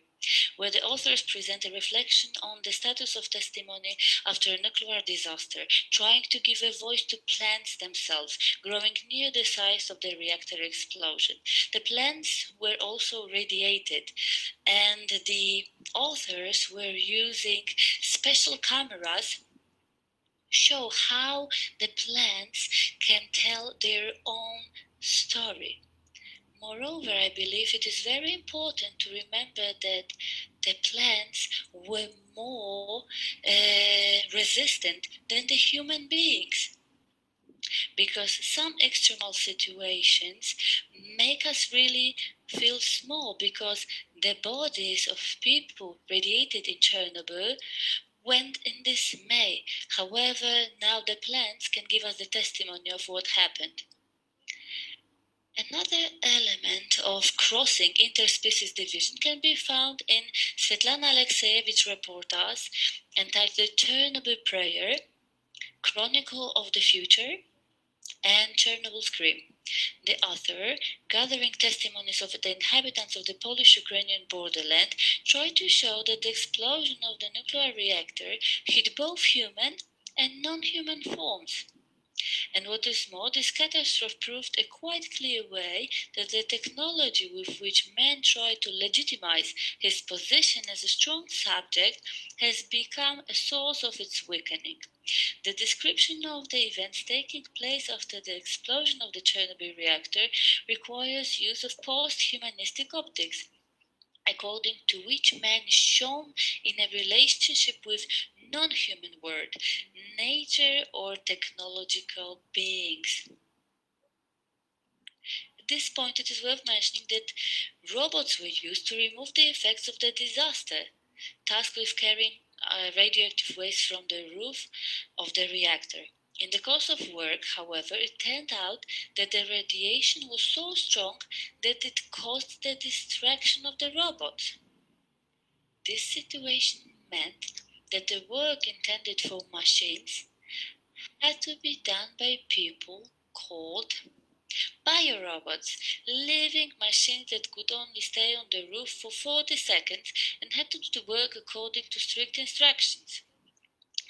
where the authors present a reflection on the status of testimony after a nuclear disaster, trying to give a voice to plants themselves, growing near the size of the reactor explosion. The plants were also radiated, and the authors were using special cameras show how the plants can tell their own story. Moreover, I believe it is very important to remember that the plants were more resistant than the human beings, because some external situations make us really feel small, because the bodies of people radiated in Chernobyl went in dismay. However, now the plants can give us the testimony of what happened. Another element of crossing interspecies division can be found in Svetlana Alexeyevich's reportage entitled Chernobyl Prayer, Chronicle of the Future, and Chernobyl Scream. The author, gathering testimonies of the inhabitants of the Polish-Ukrainian borderland, tried to show that the explosion of the nuclear reactor hit both human and non-human forms. And what is more, this catastrophe proved a quite clear way that the technology with which man tried to legitimize his position as a strong subject has become a source of its weakening. The description of the events taking place after the explosion of the Chernobyl reactor requires use of post-humanistic optics, according to which man is shown in a relationship with non-human world, nature or technological beings. At this point, it is worth mentioning that robots were used to remove the effects of the disaster, tasked with carrying radioactive waste from the roof of the reactor. In the course of work, however, it turned out that the radiation was so strong that it caused the distraction of the robots. This situation meant that the work intended for machines had to be done by people called biorobots, living machines that could only stay on the roof for 40 seconds and had to work according to strict instructions.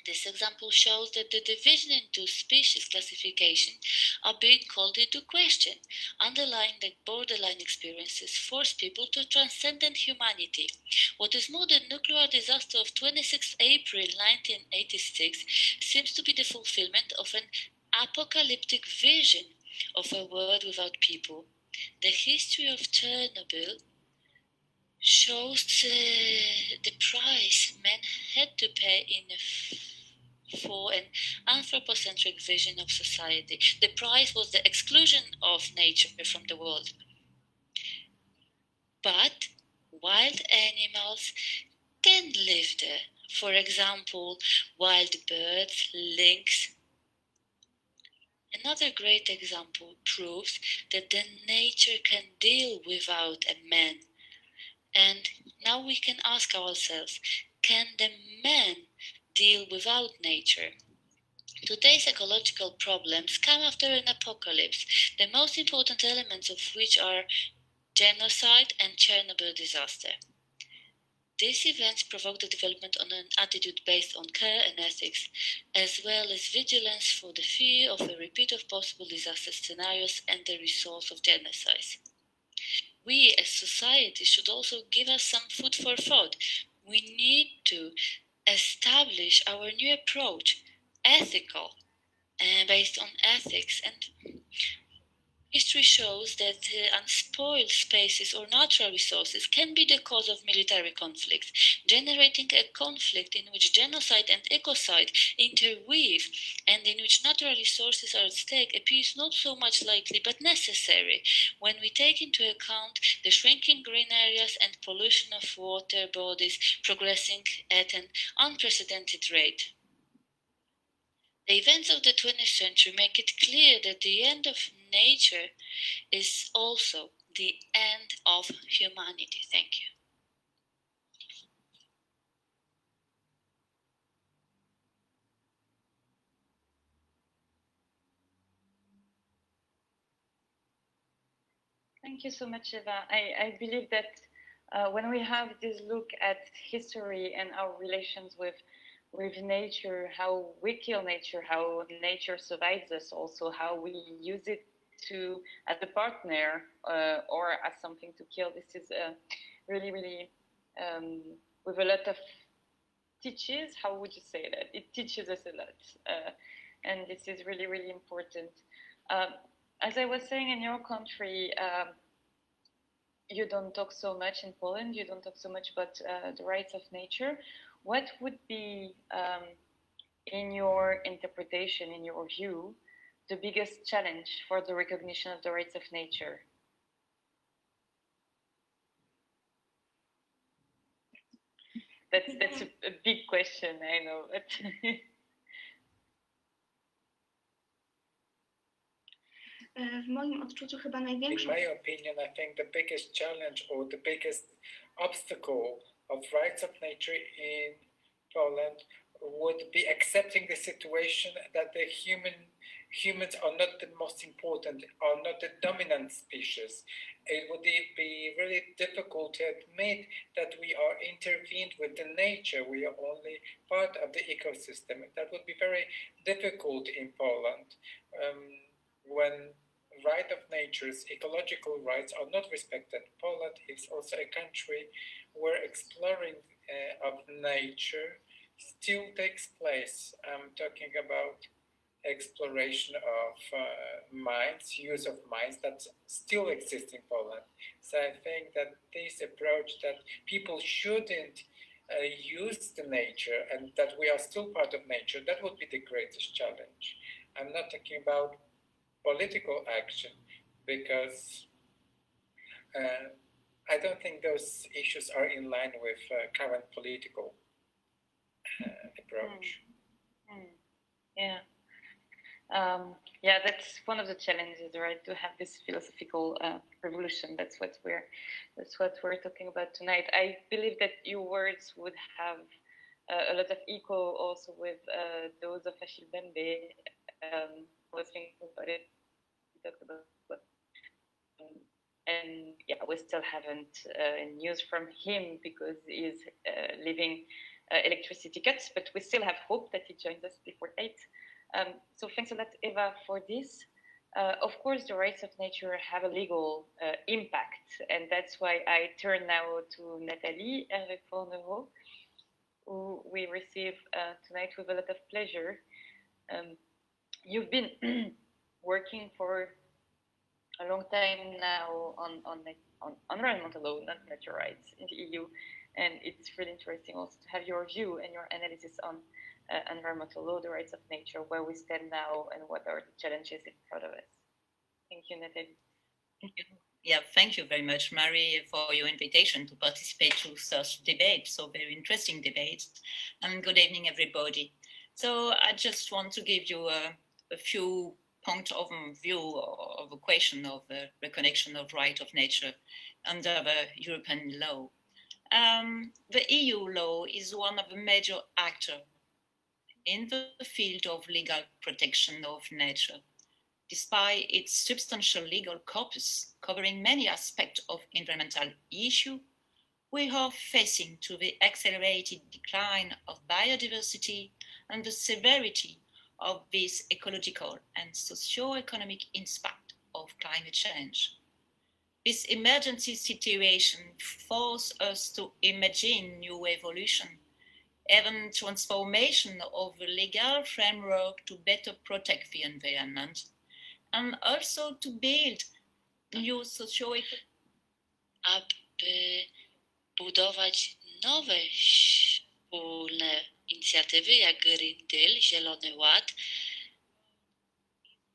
This example shows that the division into species classification are being called into question, underlying that borderline experiences force people to transcend humanity. What is more, the nuclear disaster of 26 April 1986 seems to be the fulfillment of an apocalyptic vision of a world without people. The history of Chernobyl shows the price men had to pay for an anthropocentric vision of society. The price was the exclusion of nature from the world. But wild animals can live there. For example, wild birds, lynx. Another great example proves that the nature can deal without a man. And now we can ask ourselves, can the man deal without nature? Today's ecological problems come after an apocalypse, the most important elements of which are genocide and Chernobyl disaster. These events provoke the development of an attitude based on care and ethics, as well as vigilance for the fear of a repeat of possible disaster scenarios and the resource of genocide. We as society should also give us some food for thought. We need to establish our new approach, ethical, based on ethics, and history shows that unspoiled spaces or natural resources can be the cause of military conflicts, generating a conflict in which genocide and ecocide interweave and in which natural resources are at stake appears not so much likely but necessary when we take into account the shrinking green areas and pollution of water bodies progressing at an unprecedented rate. The events of the 20th century make it clear that the end of nature is also the end of humanity. Thank you. Thank you so much, Eva. I believe that when we have this look at history and our relations with nature, how we kill nature, how nature survives us, also how we use it to as a partner or as something to kill. This is really, really with a lot of teaches. How would you say that? It teaches us a lot, and this is really, really important. As I was saying, in your country, you don't talk so much in Poland. You don't talk so much about the rights of nature. What would be, in your interpretation, in your view, the biggest challenge for the recognition of the rights of nature? That's a big question, I know. But W moim odczuciu chyba In największą... my opinion, I think the biggest challenge or the biggest obstacle of rights of nature in Poland would be accepting the situation that the humans are not the most important, are not the dominant species. It would be really difficult to admit that we are intervened with the nature. We are only part of the ecosystem. That would be very difficult in Poland when right of nature's ecological rights are not respected. Poland is also a country where exploring of nature still takes place. I'm talking about exploration of mines, use of mines that still exist in Poland. So I think that this approach that people shouldn't use the nature and that we are still part of nature, that would be the greatest challenge. I'm not talking about political action because I don't think those issues are in line with current political approach. Yeah. Yeah, that's one of the challenges, right? To have this philosophical revolution. That's what we're talking about tonight. I believe that your words would have a lot of echo also with those of Achille Bembe. I was thinking about it. We talked about and yeah, we still haven't news from him because he's living electricity cuts, but we still have hope that he joins us before 8. So thanks a lot, Eva, for this. Of course, the rights of nature have a legal impact, and that's why I turn now to Nathalie Hervé-Fournereau, who we receive tonight with a lot of pleasure. You've been working for a long time now on environmental law, not nature rights in the EU, and it's really interesting also to have your view and your analysis on environmental law, the rights of nature, where we stand now, and what are the challenges in front of us. Thank you, Nathalie. Yeah, thank you very much, Marie, for your invitation to participate to such debate, so very interesting debate. And good evening, everybody. So I just want to give you a few points of view of a question of the reconnection of right of nature under the European law. The EU law is one of the major actors in the field of legal protection of nature. Despite its substantial legal corpus covering many aspects of environmental issues, we are facing to the accelerated decline of biodiversity and the severity of this ecological and socio-economic impact of climate change. This emergency situation forces us to imagine new evolution, even transformation of the legal framework to better protect the environment, and also to build new socio-economic. Aby budować nowe wspólne inicjatywy jak Green Deal, Zielony Ład.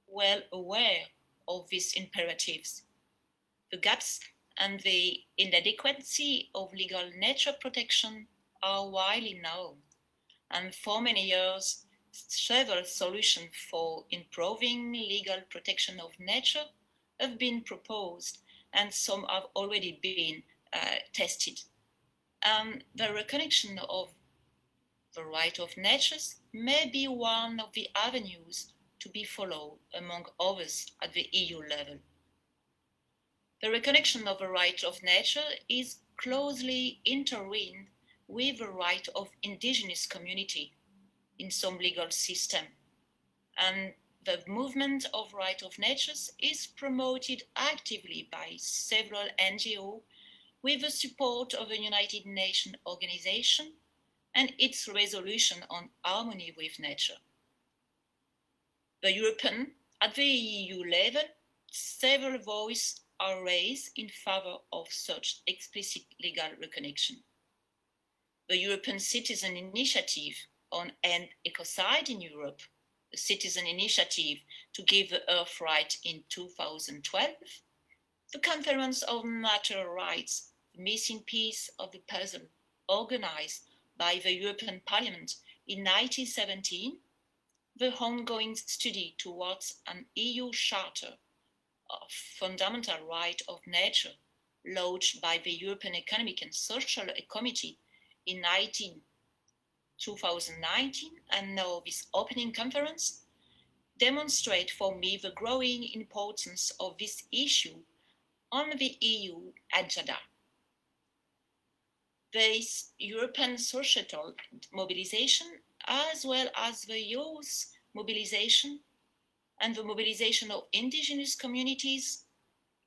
Well aware of these imperatives. The gaps and the inadequacy of legal nature protection are widely known, and for many years, several solutions for improving legal protection of nature have been proposed, and some have already been tested. The reconnection of the right of nature may be one of the avenues to be followed, among others, at the EU level. The reconnection of the right of nature is closely intertwined with the right of indigenous community in some legal system, and the movement of right of nature is promoted actively by several NGOs with the support of the United Nations organization and its resolution on harmony with nature. At the EU level, several voices are raised in favor of such explicit legal reconnection. The European Citizen Initiative on End Ecocide in Europe, a citizen initiative to give the Earth right in 2012, the Conference on Natural Rights, the missing piece of the puzzle, organized by the European Parliament in 1917, the ongoing study towards an EU Charter of Fundamental Right of Nature, launched by the European Economic and Social Committee in 2019, and now this opening conference, demonstrate for me the growing importance of this issue on the EU agenda. This European societal mobilization, as well as the youth mobilization and the mobilization of indigenous communities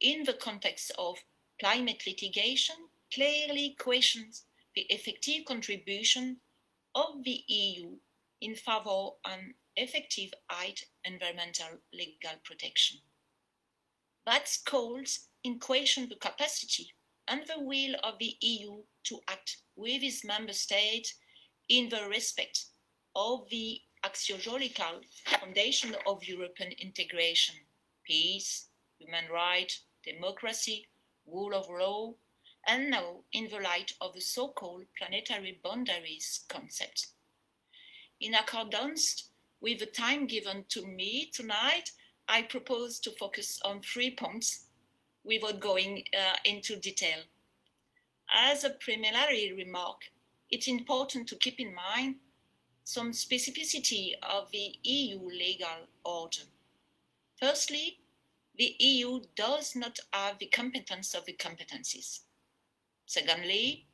in the context of climate litigation, clearly questions the effective contribution of the EU in favor of an effective environmental legal protection. That calls in question the capacity and the will of the EU to act with its member states in the respect of the axiological foundation of European integration: peace, human rights, democracy, rule of law, and now in the light of the so-called planetary boundaries concept. In accordance with the time given to me tonight, I propose to focus on 3 points without going into detail. As a preliminary remark, it's important to keep in mind some specificity of the EU legal order. Firstly, the EU does not have the competence of the competencies. Secondly,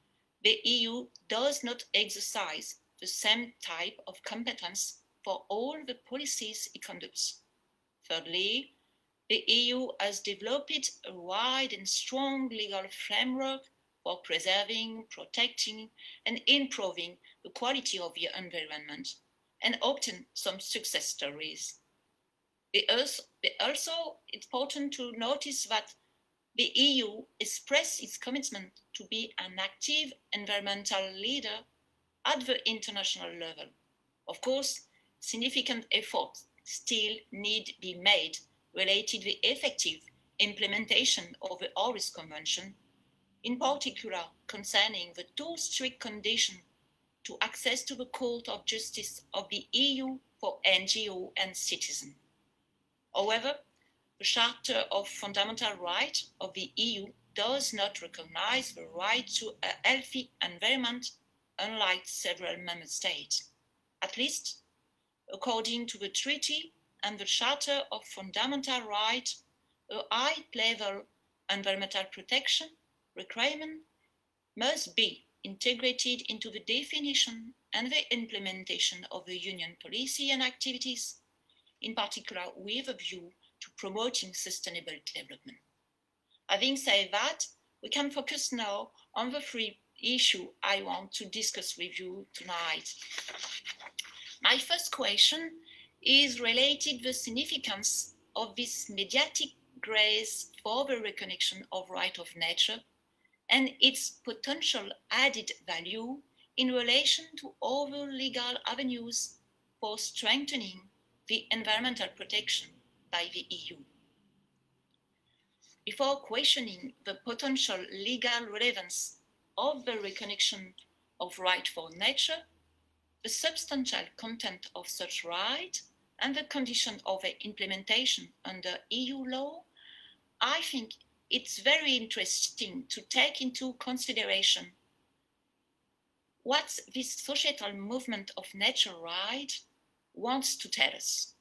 the EU does not exercise the same type of competence for all the policies it conducts. Thirdly, the EU has developed a wide and strong legal framework for preserving, protecting, and improving the quality of the environment, and obtain some success stories. It's also important to notice that the EU expressed its commitment to be an active environmental leader at the international level. Of course, significant efforts still need to be made related to the effective implementation of the Aarhus Convention, in particular concerning the two strict conditions to access to the Court of Justice of the EU for NGO and citizens. However, the Charter of Fundamental Rights of the EU does not recognize the right to a healthy environment, unlike several member states, at least according to the treaty and the Charter of Fundamental Rights. A high-level environmental protection requirement must be integrated into the definition and the implementation of the Union policy and activities, in particular with a view to promoting sustainable development. Having said that, we can focus now on the three issues I want to discuss with you tonight. My first question is related to the significance of this mediatic grace for the recognition of right of nature and its potential added value in relation to other legal avenues for strengthening the environmental protection by the EU. Before questioning the potential legal relevance of the recognition of right for nature, the substantial content of such right and the condition of their implementation under EU law, I think it's very interesting to take into consideration what this societal movement of nature right wants to tell us,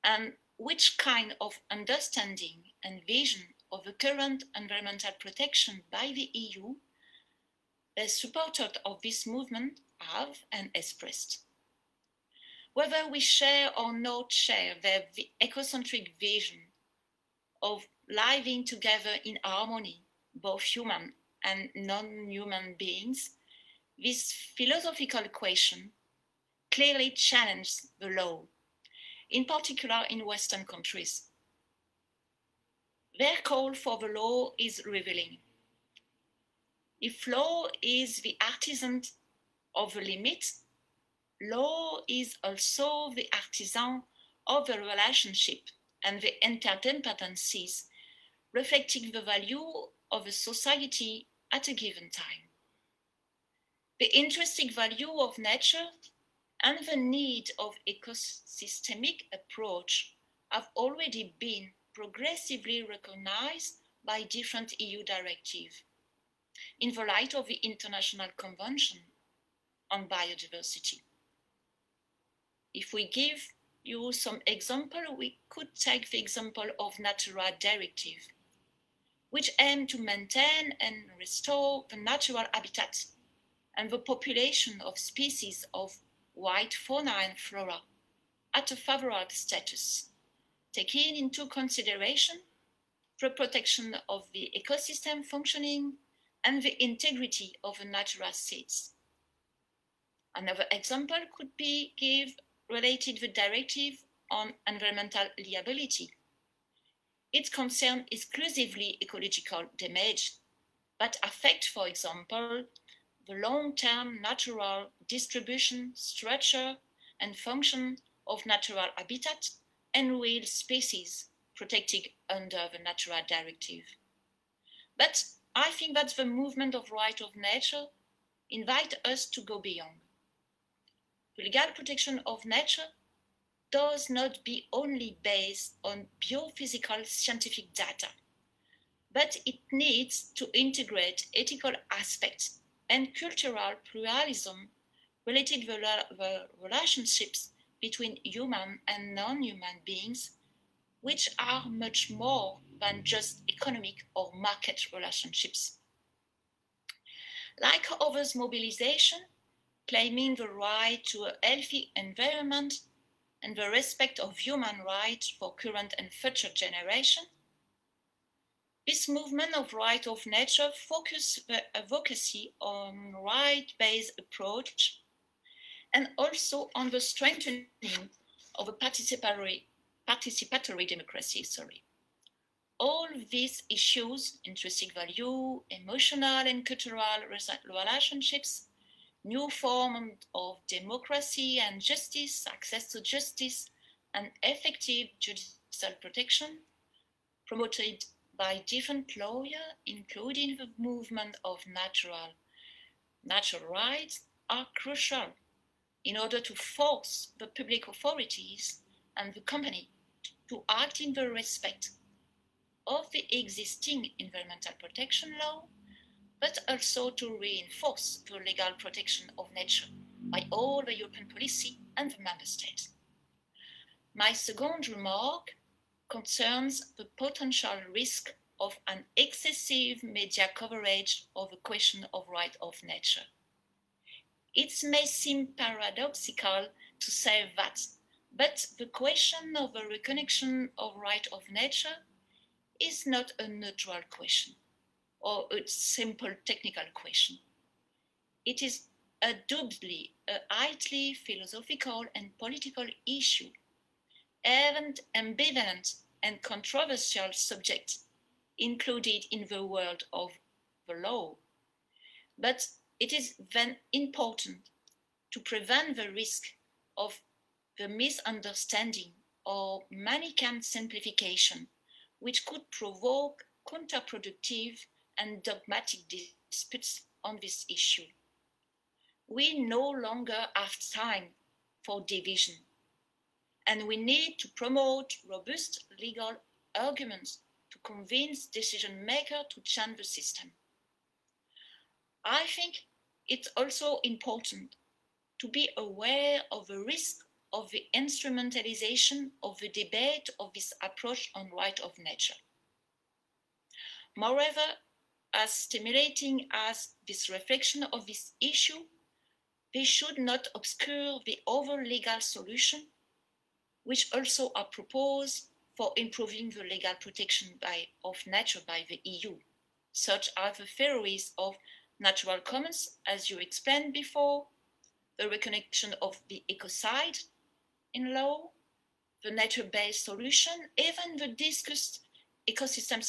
and which kind of understanding and vision of the current environmental protection by the EU the supporters of this movement have and expressed. Whether we share or not share their ecocentric vision of living together in harmony, both human and non-human beings, this philosophical question clearly challenges the law, in particular in Western countries. Their call for the law is revealing. If law is the artisan of the limit, law is also the artisan of the relationship and the interdependencies, reflecting the value of a society at a given time. The intrinsic value of nature and the need of ecosystemic approach have already been progressively recognized by different EU directives in the light of the International Convention on Biodiversity. If we give you some example, we could take the example of Natura Directive, which aim to maintain and restore the natural habitat and the population of species of wild fauna and flora at a favorable status, taking into consideration the protection of the ecosystem functioning and the integrity of the natural seeds. Another example could be related to the directive on environmental liability. It concerns exclusively ecological damage, but affects, for example, the long-term natural distribution, structure, and function of natural habitat and wild species protected under the Natura Directive. But I think that the movement of right of nature invites us to go beyond. The legal protection of nature does not be only based on biophysical scientific data, but it needs to integrate ethical aspects and cultural pluralism related to the relationships between human and non-human beings, which are much more than just economic or market relationships. Like others' mobilization, claiming the right to a healthy environment and the respect of human rights for current and future generations, this movement of right of nature focuses the advocacy on right-based approach and also on the strengthening of a participatory democracy. All these issues, intrinsic value, emotional and cultural relationships, new forms of democracy and justice, access to justice, and effective judicial protection, promoted by different lawyers, including the movement of natural rights, are crucial in order to force the public authorities and the company to act in the respect of the existing environmental protection law, but also to reinforce the legal protection of nature by all the European policy and the member states. My second remark concerns the potential risk of an excessive media coverage of the question of right of nature. It may seem paradoxical to say that, but the question of the recognition of right of nature is not a neutral question or a simple technical question. It is doubly a highly philosophical and political issue, and ambivalent and controversial subject included in the world of the law. But it is then important to prevent the risk of the misunderstanding or manichean simplification, which could provoke counterproductive and dogmatic disputes on this issue. We no longer have time for division, and we need to promote robust legal arguments to convince decision makers to change the system. I think it's also important to be aware of the risk of the instrumentalization of the debate of this approach on right of nature. Moreover, as stimulating as this reflection of this issue, they should not obscure the other legal solutions which also are proposed for improving the legal protection of nature by the EU, such as the theories of natural commons, as you explained before, the recognition of the ecocide in law, the nature-based solution, even the discussed ecosystem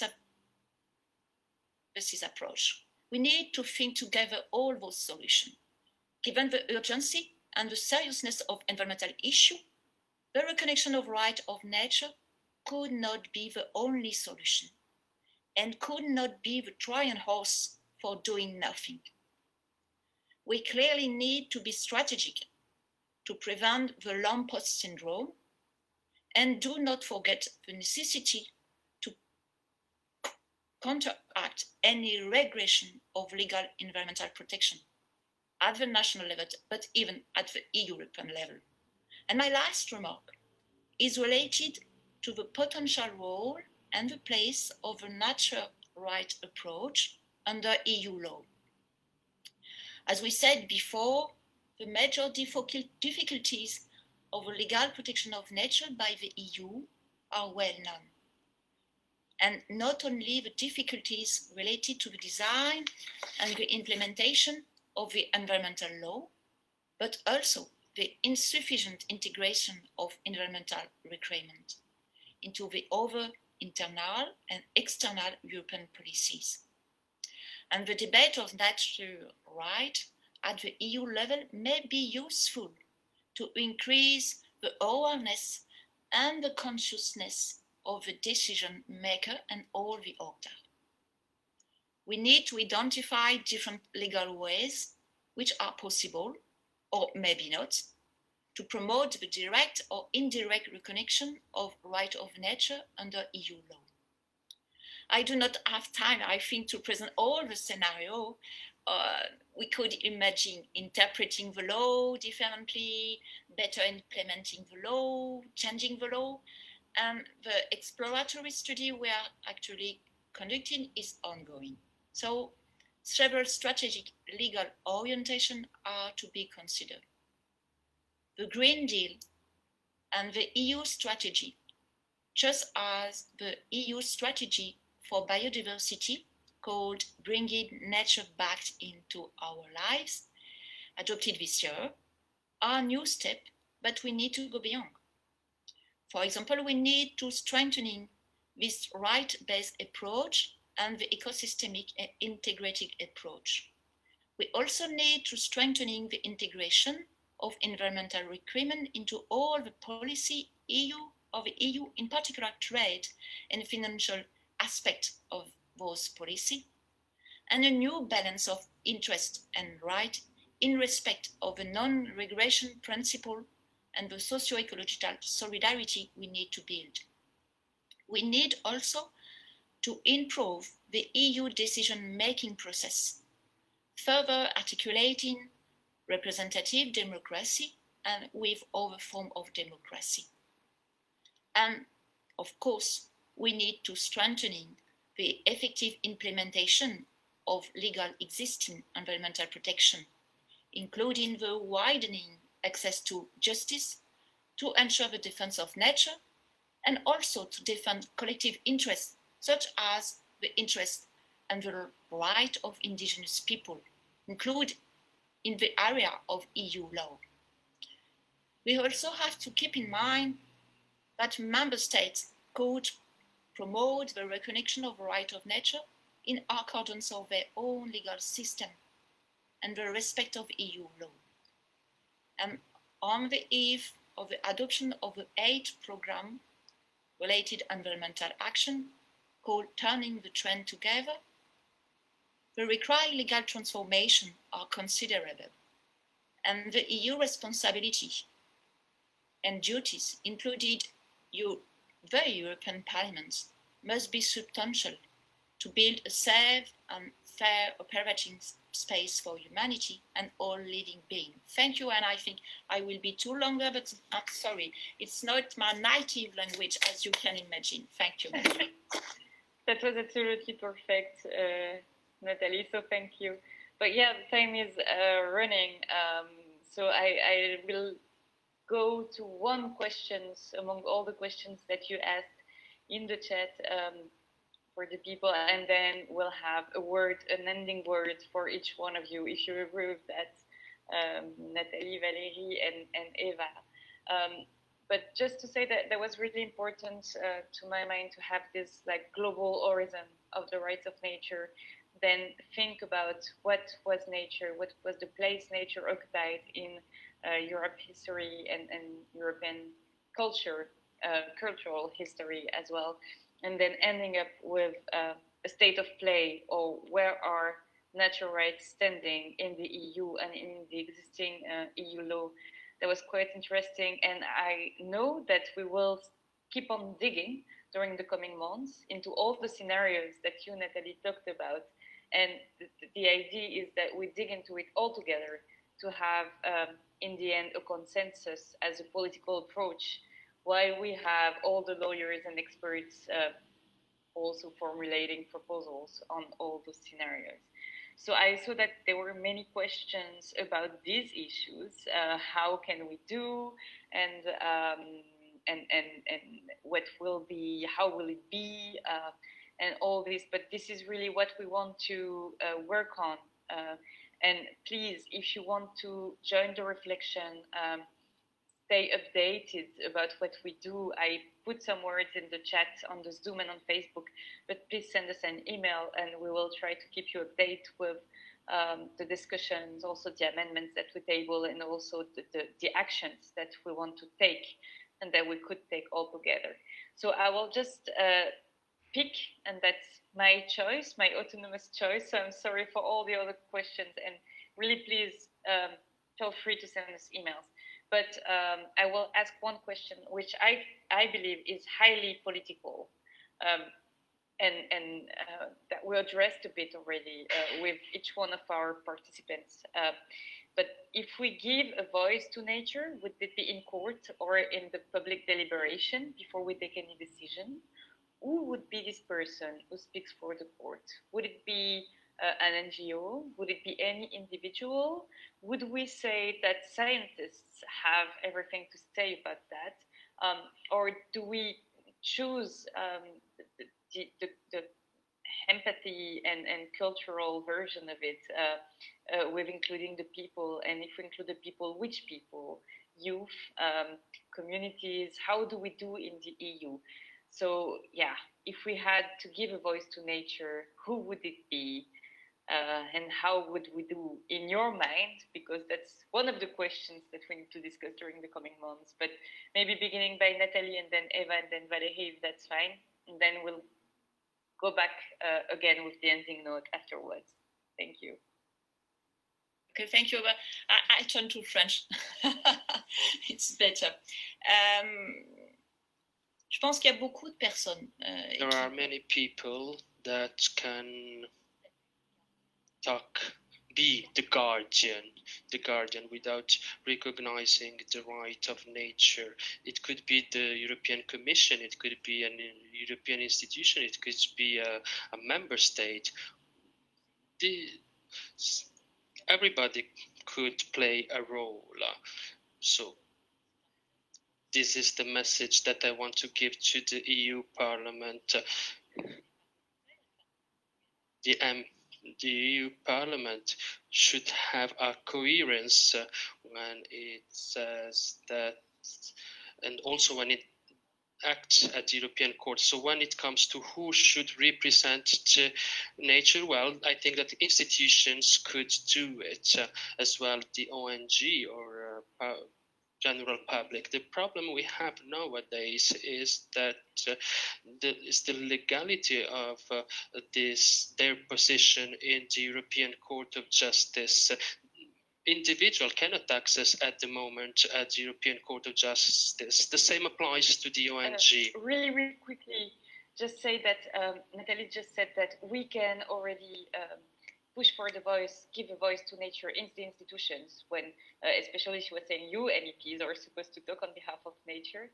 services approach. We need to think together all those solutions. Given the urgency and the seriousness of environmental issue, the recognition of right of nature could not be the only solution and could not be the Trojan horse for doing nothing. We clearly need to be strategic to prevent the lamppost syndrome, and do not forget the necessity to counteract any regression of legal environmental protection at the national level, but even at the European level. And my last remark is related to the potential role and the place of a natural right approach under EU law. As we said before, the major difficulties of the legal protection of nature by the EU are well known. And not only the difficulties related to the design and the implementation of the environmental law, but also the insufficient integration of environmental requirements into the other internal and external European policies. And the debate of natural right at the EU level may be useful to increase the awareness and the consciousness of the decision maker and all the actors. We need to identify different legal ways which are possible, or maybe not, to promote the direct or indirect recognition of right of nature under EU law. I do not have time, I think, to present all the scenario. We could imagine interpreting the law differently, better implementing the law, changing the law, and the exploratory study we are actually conducting is ongoing. So several strategic legal orientations are to be considered. The Green Deal and the EU strategy, just as the EU strategy for biodiversity called Bringing Nature Back into Our Lives, adopted this year, are a new step, but we need to go beyond. For example, we need to strengthen this right-based approach and the ecosystemic and integrated approach. We also need to strengthen the integration of environmental requirements into all the policy of the EU, in particular trade and financial aspects of those policy, and a new balance of interest and right in respect of the non-regression principle and the socio-ecological solidarity we need to build. We need also to improve the EU decision-making process, further articulating representative democracy and with other forms of democracy. And of course, we need to strengthen the effective implementation of legal existing environmental protection, including the widening access to justice to ensure the defense of nature and also to defend collective interests such as the interest and the right of indigenous people, including in the area of EU law. We also have to keep in mind that member states could promote the recognition of the right of nature in accordance of their own legal system and the respect of EU law. And on the eve of the adoption of the 8th program related environmental action called Turning the Trend Together, the required legal transformation are considerable, and the EU responsibility and duties included the European Parliament must be substantial to build a safe and fair operating space for humanity and all living beings. Thank you, and I think I will be too longer, but I'm sorry, it's not my native language, as you can imagine. Thank you. That was absolutely perfect, Nathalie, so thank you. But yeah, the time is running, so I will go to one question among all the questions that you asked in the chat for the people, and then we'll have an ending word for each one of you, if you agree with that, Nathalie, Valérie, and Eva. But just to say that was really important to my mind to have this like global horizon of the rights of nature, then think about what was nature, what was the place nature occupied in Europe history and European culture, cultural history as well, and then ending up with a state of play, or where are natural rights standing in the EU and in the existing EU law. That was quite interesting, and I know that we will keep on digging during the coming months into all the scenarios that you, Nathalie, talked about, and the idea is that we dig into it all together to have, in the end, a consensus as a political approach, while we have all the lawyers and experts also formulating proposals on all the scenarios. So I saw that there were many questions about these issues. How can we do, and what will be, how will it be, and all this. But this is really what we want to work on. And please, if you want to join the reflection, stay updated about what we do. I put some words in the chat on the Zoom and on Facebook, but please send us an email and we will try to keep you updated with the discussions, also the amendments that we table, and also the actions that we want to take and that we could take all together. So I will just pick, and that's my choice, my autonomous choice. So I'm sorry for all the other questions, and really please feel free to send us emails. But I will ask one question, which I believe is highly political, and that we addressed a bit already with each one of our participants. But if we give a voice to nature, would it be in court or in the public deliberation before we take any decision? Who would be this person who speaks for the court? Would it be an NGO? Would it be any individual? Would we say that scientists have everything to say about that? Or do we choose the empathy and cultural version of it with including the people? And if we include the people, which people? Youth, communities? How do we do in the EU? So yeah, if we had to give a voice to nature, who would it be? And how would we do in your mind? Because that's one of the questions that we need to discuss during the coming months. But maybe beginning by Nathalie and then Eva and then Valérie, if that's fine. And then we'll go back again with the ending note afterwards. Thank you. Okay, thank you. I turn to French. It's better. Je pense qu'il y a beaucoup de personnes. There are many people that can be the guardian without recognizing the right of nature. It could be the European Commission, it could be an European institution, it could be a member state. Everybody could play a role. So this is the message that I want to give to the EU Parliament. The EU Parliament should have a coherence when it says that, and also when it acts at the European Court. So when it comes to who should represent the nature, well, I think that institutions could do it as well, the ONG or general public. The problem we have nowadays is that the legality of their position in the European Court of Justice. Individual cannot access at the moment at the European Court of Justice. The same applies to the ONG. Really quickly, just say that Nathalie just said that we can already push for the voice, give a voice to nature in the institutions when, especially she was saying you MEPs are supposed to talk on behalf of nature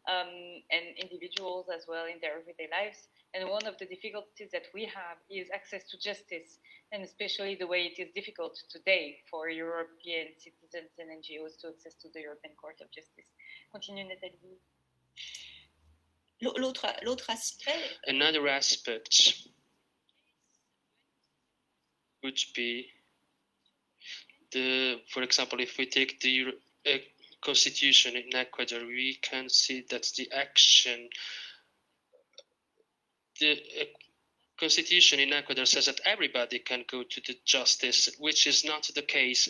and individuals as well in their everyday lives. And one of the difficulties that we have is access to justice, and especially the way it is difficult today for European citizens and NGOs to access to the European Court of Justice. Continue, Nathalie. L'autre aspect. Another aspect would be for example, if we take the constitution in Ecuador, we can see that the constitution in Ecuador says that everybody can go to the justice, which is not the case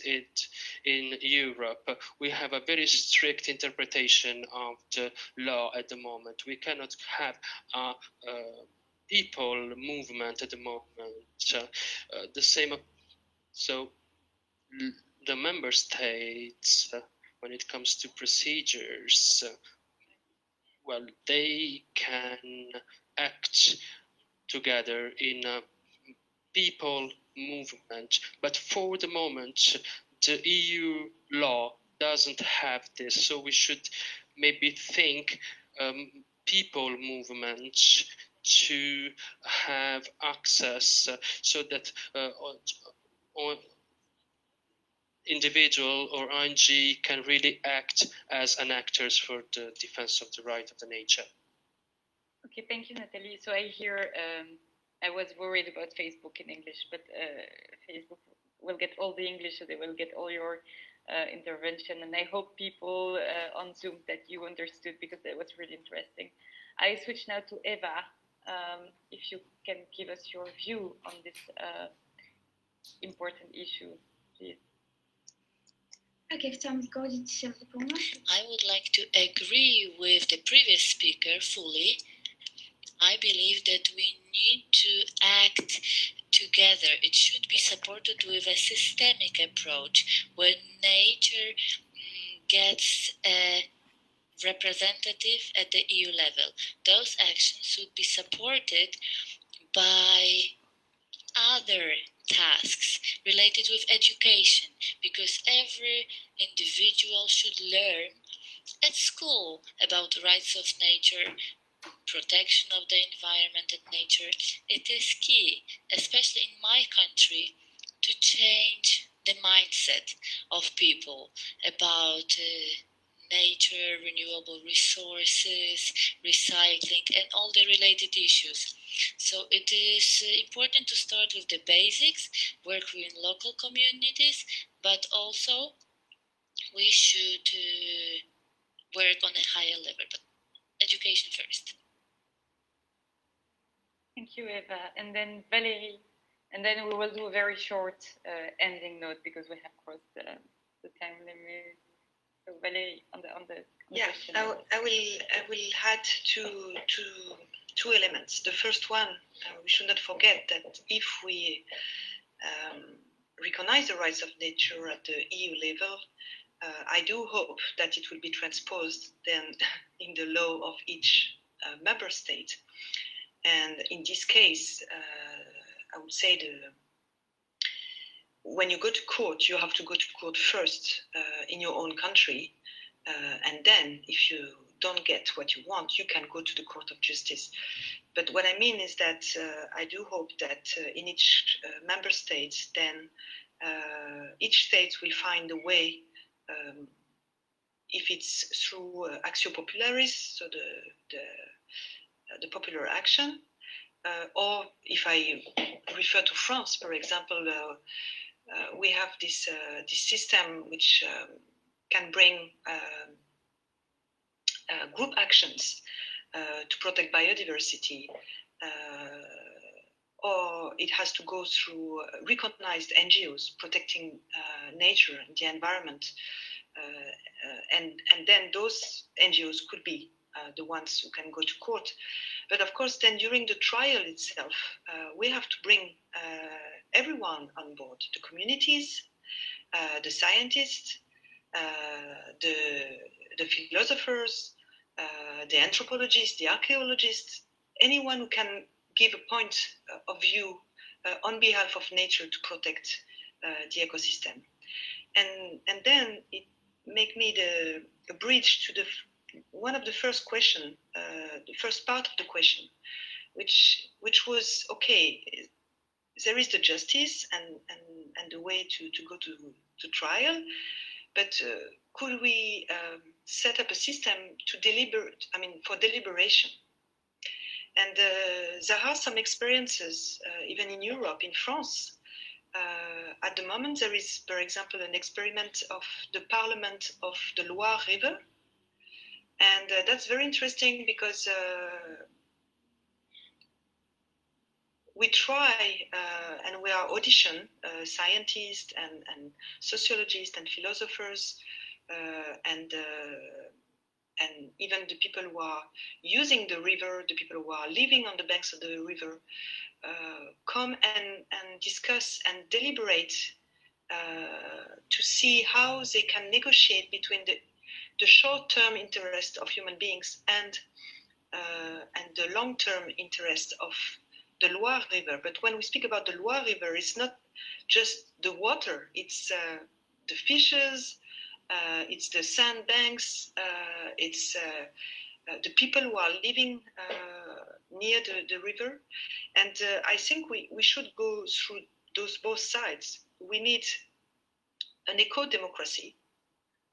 in Europe. We have a very strict interpretation of the law at the moment. We cannot have a people movement at the moment. The same. So the member states, when it comes to procedures, well, they can act together in a people movement. But for the moment, the EU law doesn't have this. So we should maybe think people movements to have access so that individual or ONG can really act as an actors for the defense of the right of the nature. Okay, thank you, Nathalie. So I hear, I was worried about Facebook in English, but Facebook will get all the English, so they will get all your intervention. And I hope people on Zoom that you understood, because that was really interesting. I switch now to Eva. If you can give us your view on this important issue, please. Okay, chciałam zgodzić się w zupełności. I would like to agree with the previous speaker fully. I believe that we need to act together. It should be supported with a systemic approach where nature gets a representative at the EU level. Those actions should be supported by other tasks related with education, because every individual should learn at school about the rights of nature, protection of the environment and nature. It is key, especially in my country, to change the mindset of people about nature, renewable resources, recycling, and all the related issues. So it is important to start with the basics, work with local communities, but also we should work on a higher level, but education first. Thank you, Eva. And then Valérie, and then we will do a very short ending note because we have crossed the time limit. So Valérie, on the yeah, question. I will add to two elements. The first one, we should not forget that if we recognize the rights of nature at the EU level, I do hope that it will be transposed then in the law of each member state. And in this case, I would say when you go to court, you have to go to court first in your own country. And then if you don't get what you want, you can go to the Court of Justice. But what I mean is that I do hope that in each member state, then each state will find a way, if it's through Actio Popularis, so the popular action, or if I refer to France, for example, we have this system which can bring group actions to protect biodiversity, or it has to go through recognized NGOs protecting nature and the environment, and then those NGOs could be the ones who can go to court. But of course, then during the trial itself, we have to bring everyone on board: the communities, the scientists, the philosophers, the anthropologists, the archaeologists, anyone who can give a point of view on behalf of nature to protect the ecosystem. And then it make me a bridge to one of the first question, the first part of the question, which was, okay, there is the justice and the way to go to trial, but could we set up a system to deliberate, for deliberation? And there are some experiences, even in Europe, in France. At the moment, there is, for example, an experiment of the Parliament of the Loire River. And that's very interesting because we try and we are audition scientists and sociologists and philosophers and even the people who are using the river, the people who are living on the banks of the river, come and discuss and deliberate to see how they can negotiate between the short-term interest of human beings and the long-term interest of the Loire River. But when we speak about the Loire River, it's not just the water, it's the fishes, it's the sandbanks, it's the people who are living near the river. And I think we should go through those both sides. We need an eco-democracy,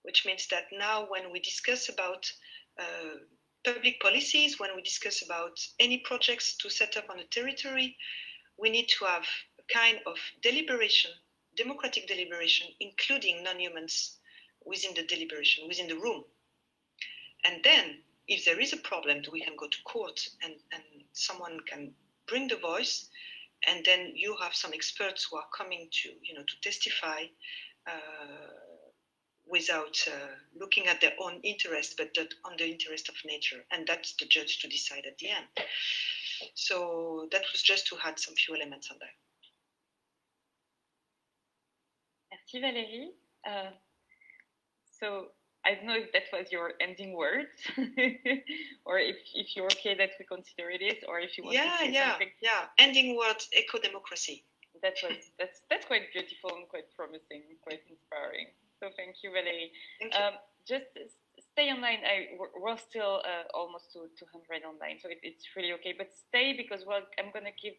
which means that now when we discuss about public policies, when we discuss about any projects to set up on a territory, we need to have a kind of deliberation, democratic deliberation, including non-humans within the deliberation, within the room. And then, if there is a problem, we can go to court and someone can bring the voice, and then you have some experts who are coming to testify without looking at their own interest, but on the interest of nature. And that's the judge to decide at the end. So that was just to add some few elements on that. Merci Valérie. So I don't know if that was your ending words, or if you're okay that we consider it is, or if you want to say something. Yeah. Ending words, eco-democracy. That's quite beautiful and quite promising, quite inspiring. So thank you, Valérie. Thank you. Just stay online. We're still almost to 200 online, so it's really okay. But stay, because I'm going to give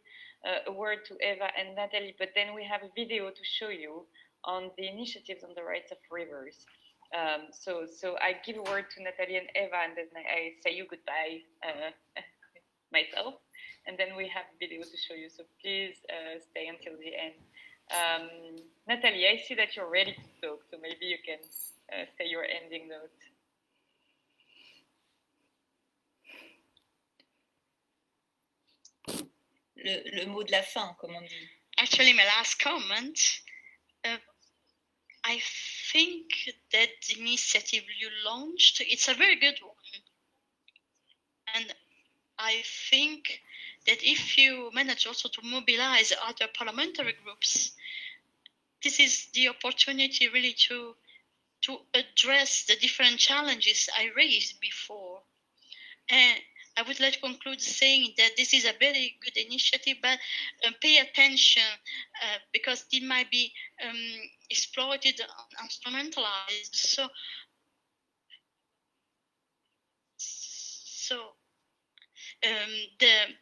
a word to Eva and Natalie, but then we have a video to show you on the initiatives on the rights of rivers. So I give a word to Natalie and Eva, and then I say you goodbye myself, and then we have a video to show you. So please stay until the end. Natalie, I see that you're ready to talk, so maybe you can say your ending note. Le mot de la fin, comme on dit. Actually, my last comment. I think that the initiative you launched, it's a very good one. And I think that if you manage also to mobilize other parliamentary groups, this is the opportunity really to address the different challenges I raised before. And I would like to conclude saying that this is a very good initiative, but pay attention because it might be exploited, instrumentalized. So the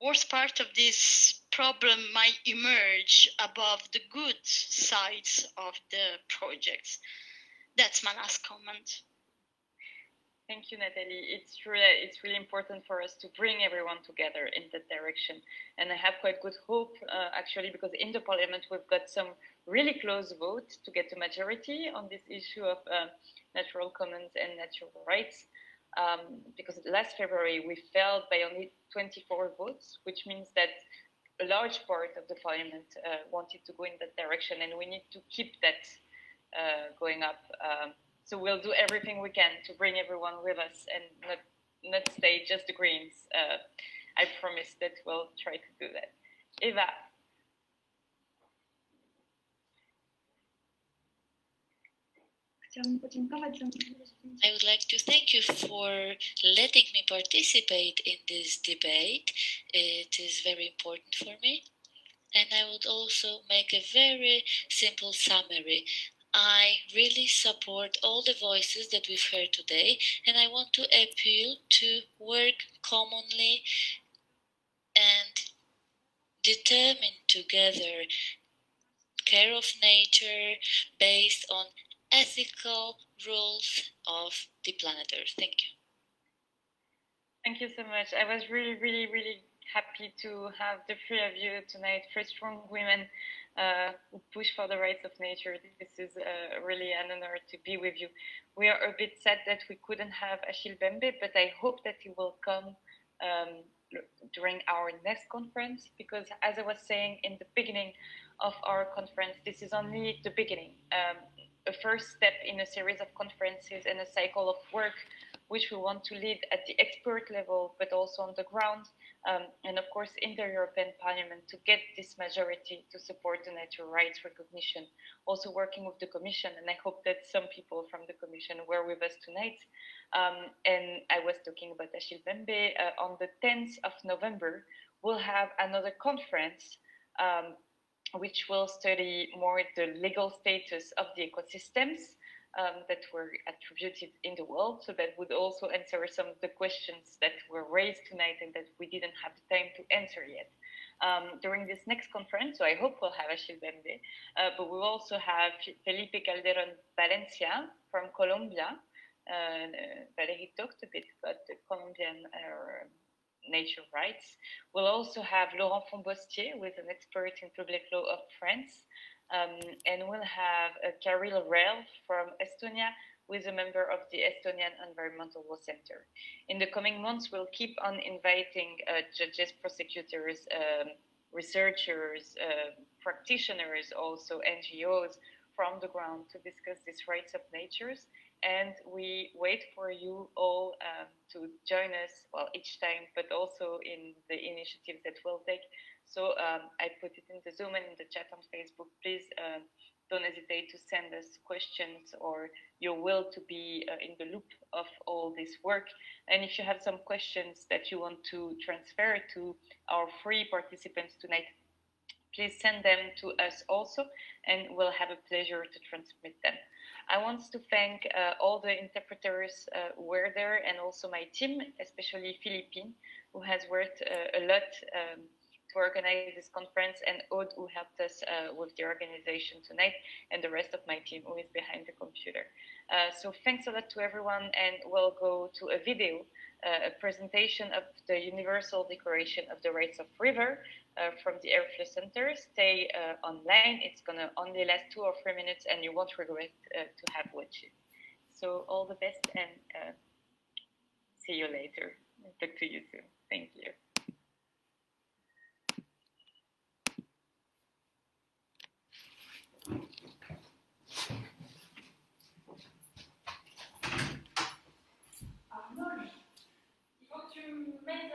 worst part of this problem might emerge above the good sides of the projects. That's my last comment. Thank you, Natalie. It's really important for us to bring everyone together in that direction. And I have quite good hope, actually, because in the parliament, we've got some really close votes to get a majority on this issue of natural commons and natural rights. Because last February, we failed by only 24 votes, which means that a large part of the parliament wanted to go in that direction, and we need to keep that going up. So we'll do everything we can to bring everyone with us and not stay just the Greens. I promise that we'll try to do that. Eva. I would like to thank you for letting me participate in this debate. It is very important for me. And I would also make a very simple summary. I really support all the voices that we've heard today, and I want to appeal to work commonly and determine together care of nature based on ethical rules of the planet Earth. Thank you. Thank you so much. I was really happy to have the three of you tonight, three strong women who push for the rights of nature. This is really an honor to be with you. We are a bit sad that we couldn't have Achille Bembe, but I hope that he will come during our next conference, because as I was saying in the beginning of our conference, this is only the beginning, a first step in a series of conferences and a cycle of work which we want to lead at the expert level, but also on the ground, and of course in the European Parliament, to get this majority to support the natural rights recognition. Also working with the Commission, and I hope that some people from the Commission were with us tonight. And I was talking about Achille Bembe. On the 10th of November, we'll have another conference which will study more the legal status of the ecosystems that were attributed in the world. So that would also answer some of the questions that were raised tonight and that we didn't have the time to answer yet. During this next conference, so I hope we'll have Achille Bembe, but we'll also have Felipe Calderon Valencia from Colombia. Valerie talked a bit about the Colombian nature rights. We'll also have Laurent Fonbostier, who is an expert in public law of France. And we'll have Caril Rel from Estonia, who is a member of the Estonian Environmental Law Center. In the coming months, we'll keep on inviting judges, prosecutors, researchers, practitioners, also NGOs from the ground to discuss these rights of natures. And we wait for you all to join us, well, each time, but also in the initiatives that we'll take. So I put it in the Zoom and in the chat on Facebook. Please don't hesitate to send us questions or your will to be in the loop of all this work. And if you have some questions that you want to transfer to our free participants tonight, please send them to us also, and we'll have a pleasure to transmit them. I want to thank all the interpreters who were there, and also my team, especially Philippine, who has worked a lot to organize this conference, and Aude, who helped us with the organization tonight, and the rest of my team who is behind the computer. So thanks a lot to everyone, and we'll go to a video, a presentation of the Universal Declaration of the Rights of River from the Airflow Center. Stay online. It's going to only last 2 or 3 minutes, and you won't regret to have watched it. So all the best, and see you later. Talk to you soon. Thank you. Il faut que tu mettes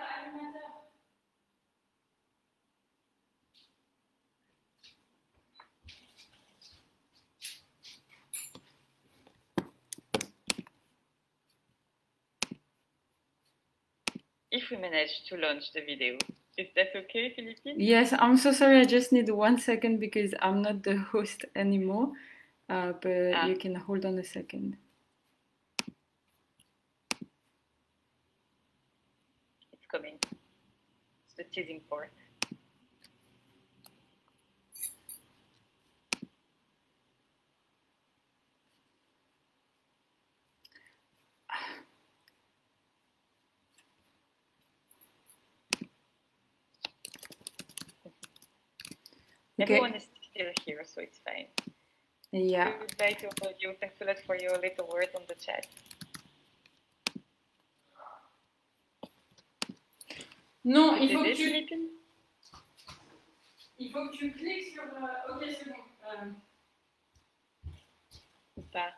if we manage to launch the video. Is that okay, Philippine? Yes, I'm so sorry. I just need 1 second because I'm not the host anymore. But you can hold on a second. It's coming. It's the teasing part. Okay. Everyone is still here, so it's fine. Yeah. Goodbye to all of you. Thanks a lot for your little words on the chat. Non, il faut que tu cliques sur... Ok, c'est bon. Ou pas.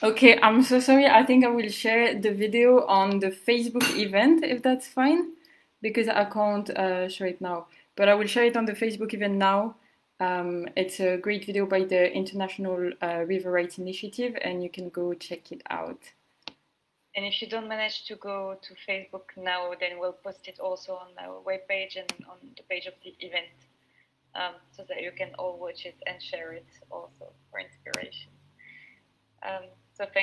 Okay, I'm so sorry. I think I will share the video on the Facebook event, if that's fine, because I can't show it now. But I will share it on the Facebook event now. It's a great video by the International River Rights Initiative, and you can go check it out. And if you don't manage to go to Facebook now, then we'll post it also on our webpage and on the page of the event, so that you can all watch it and share it also for inspiration. So thank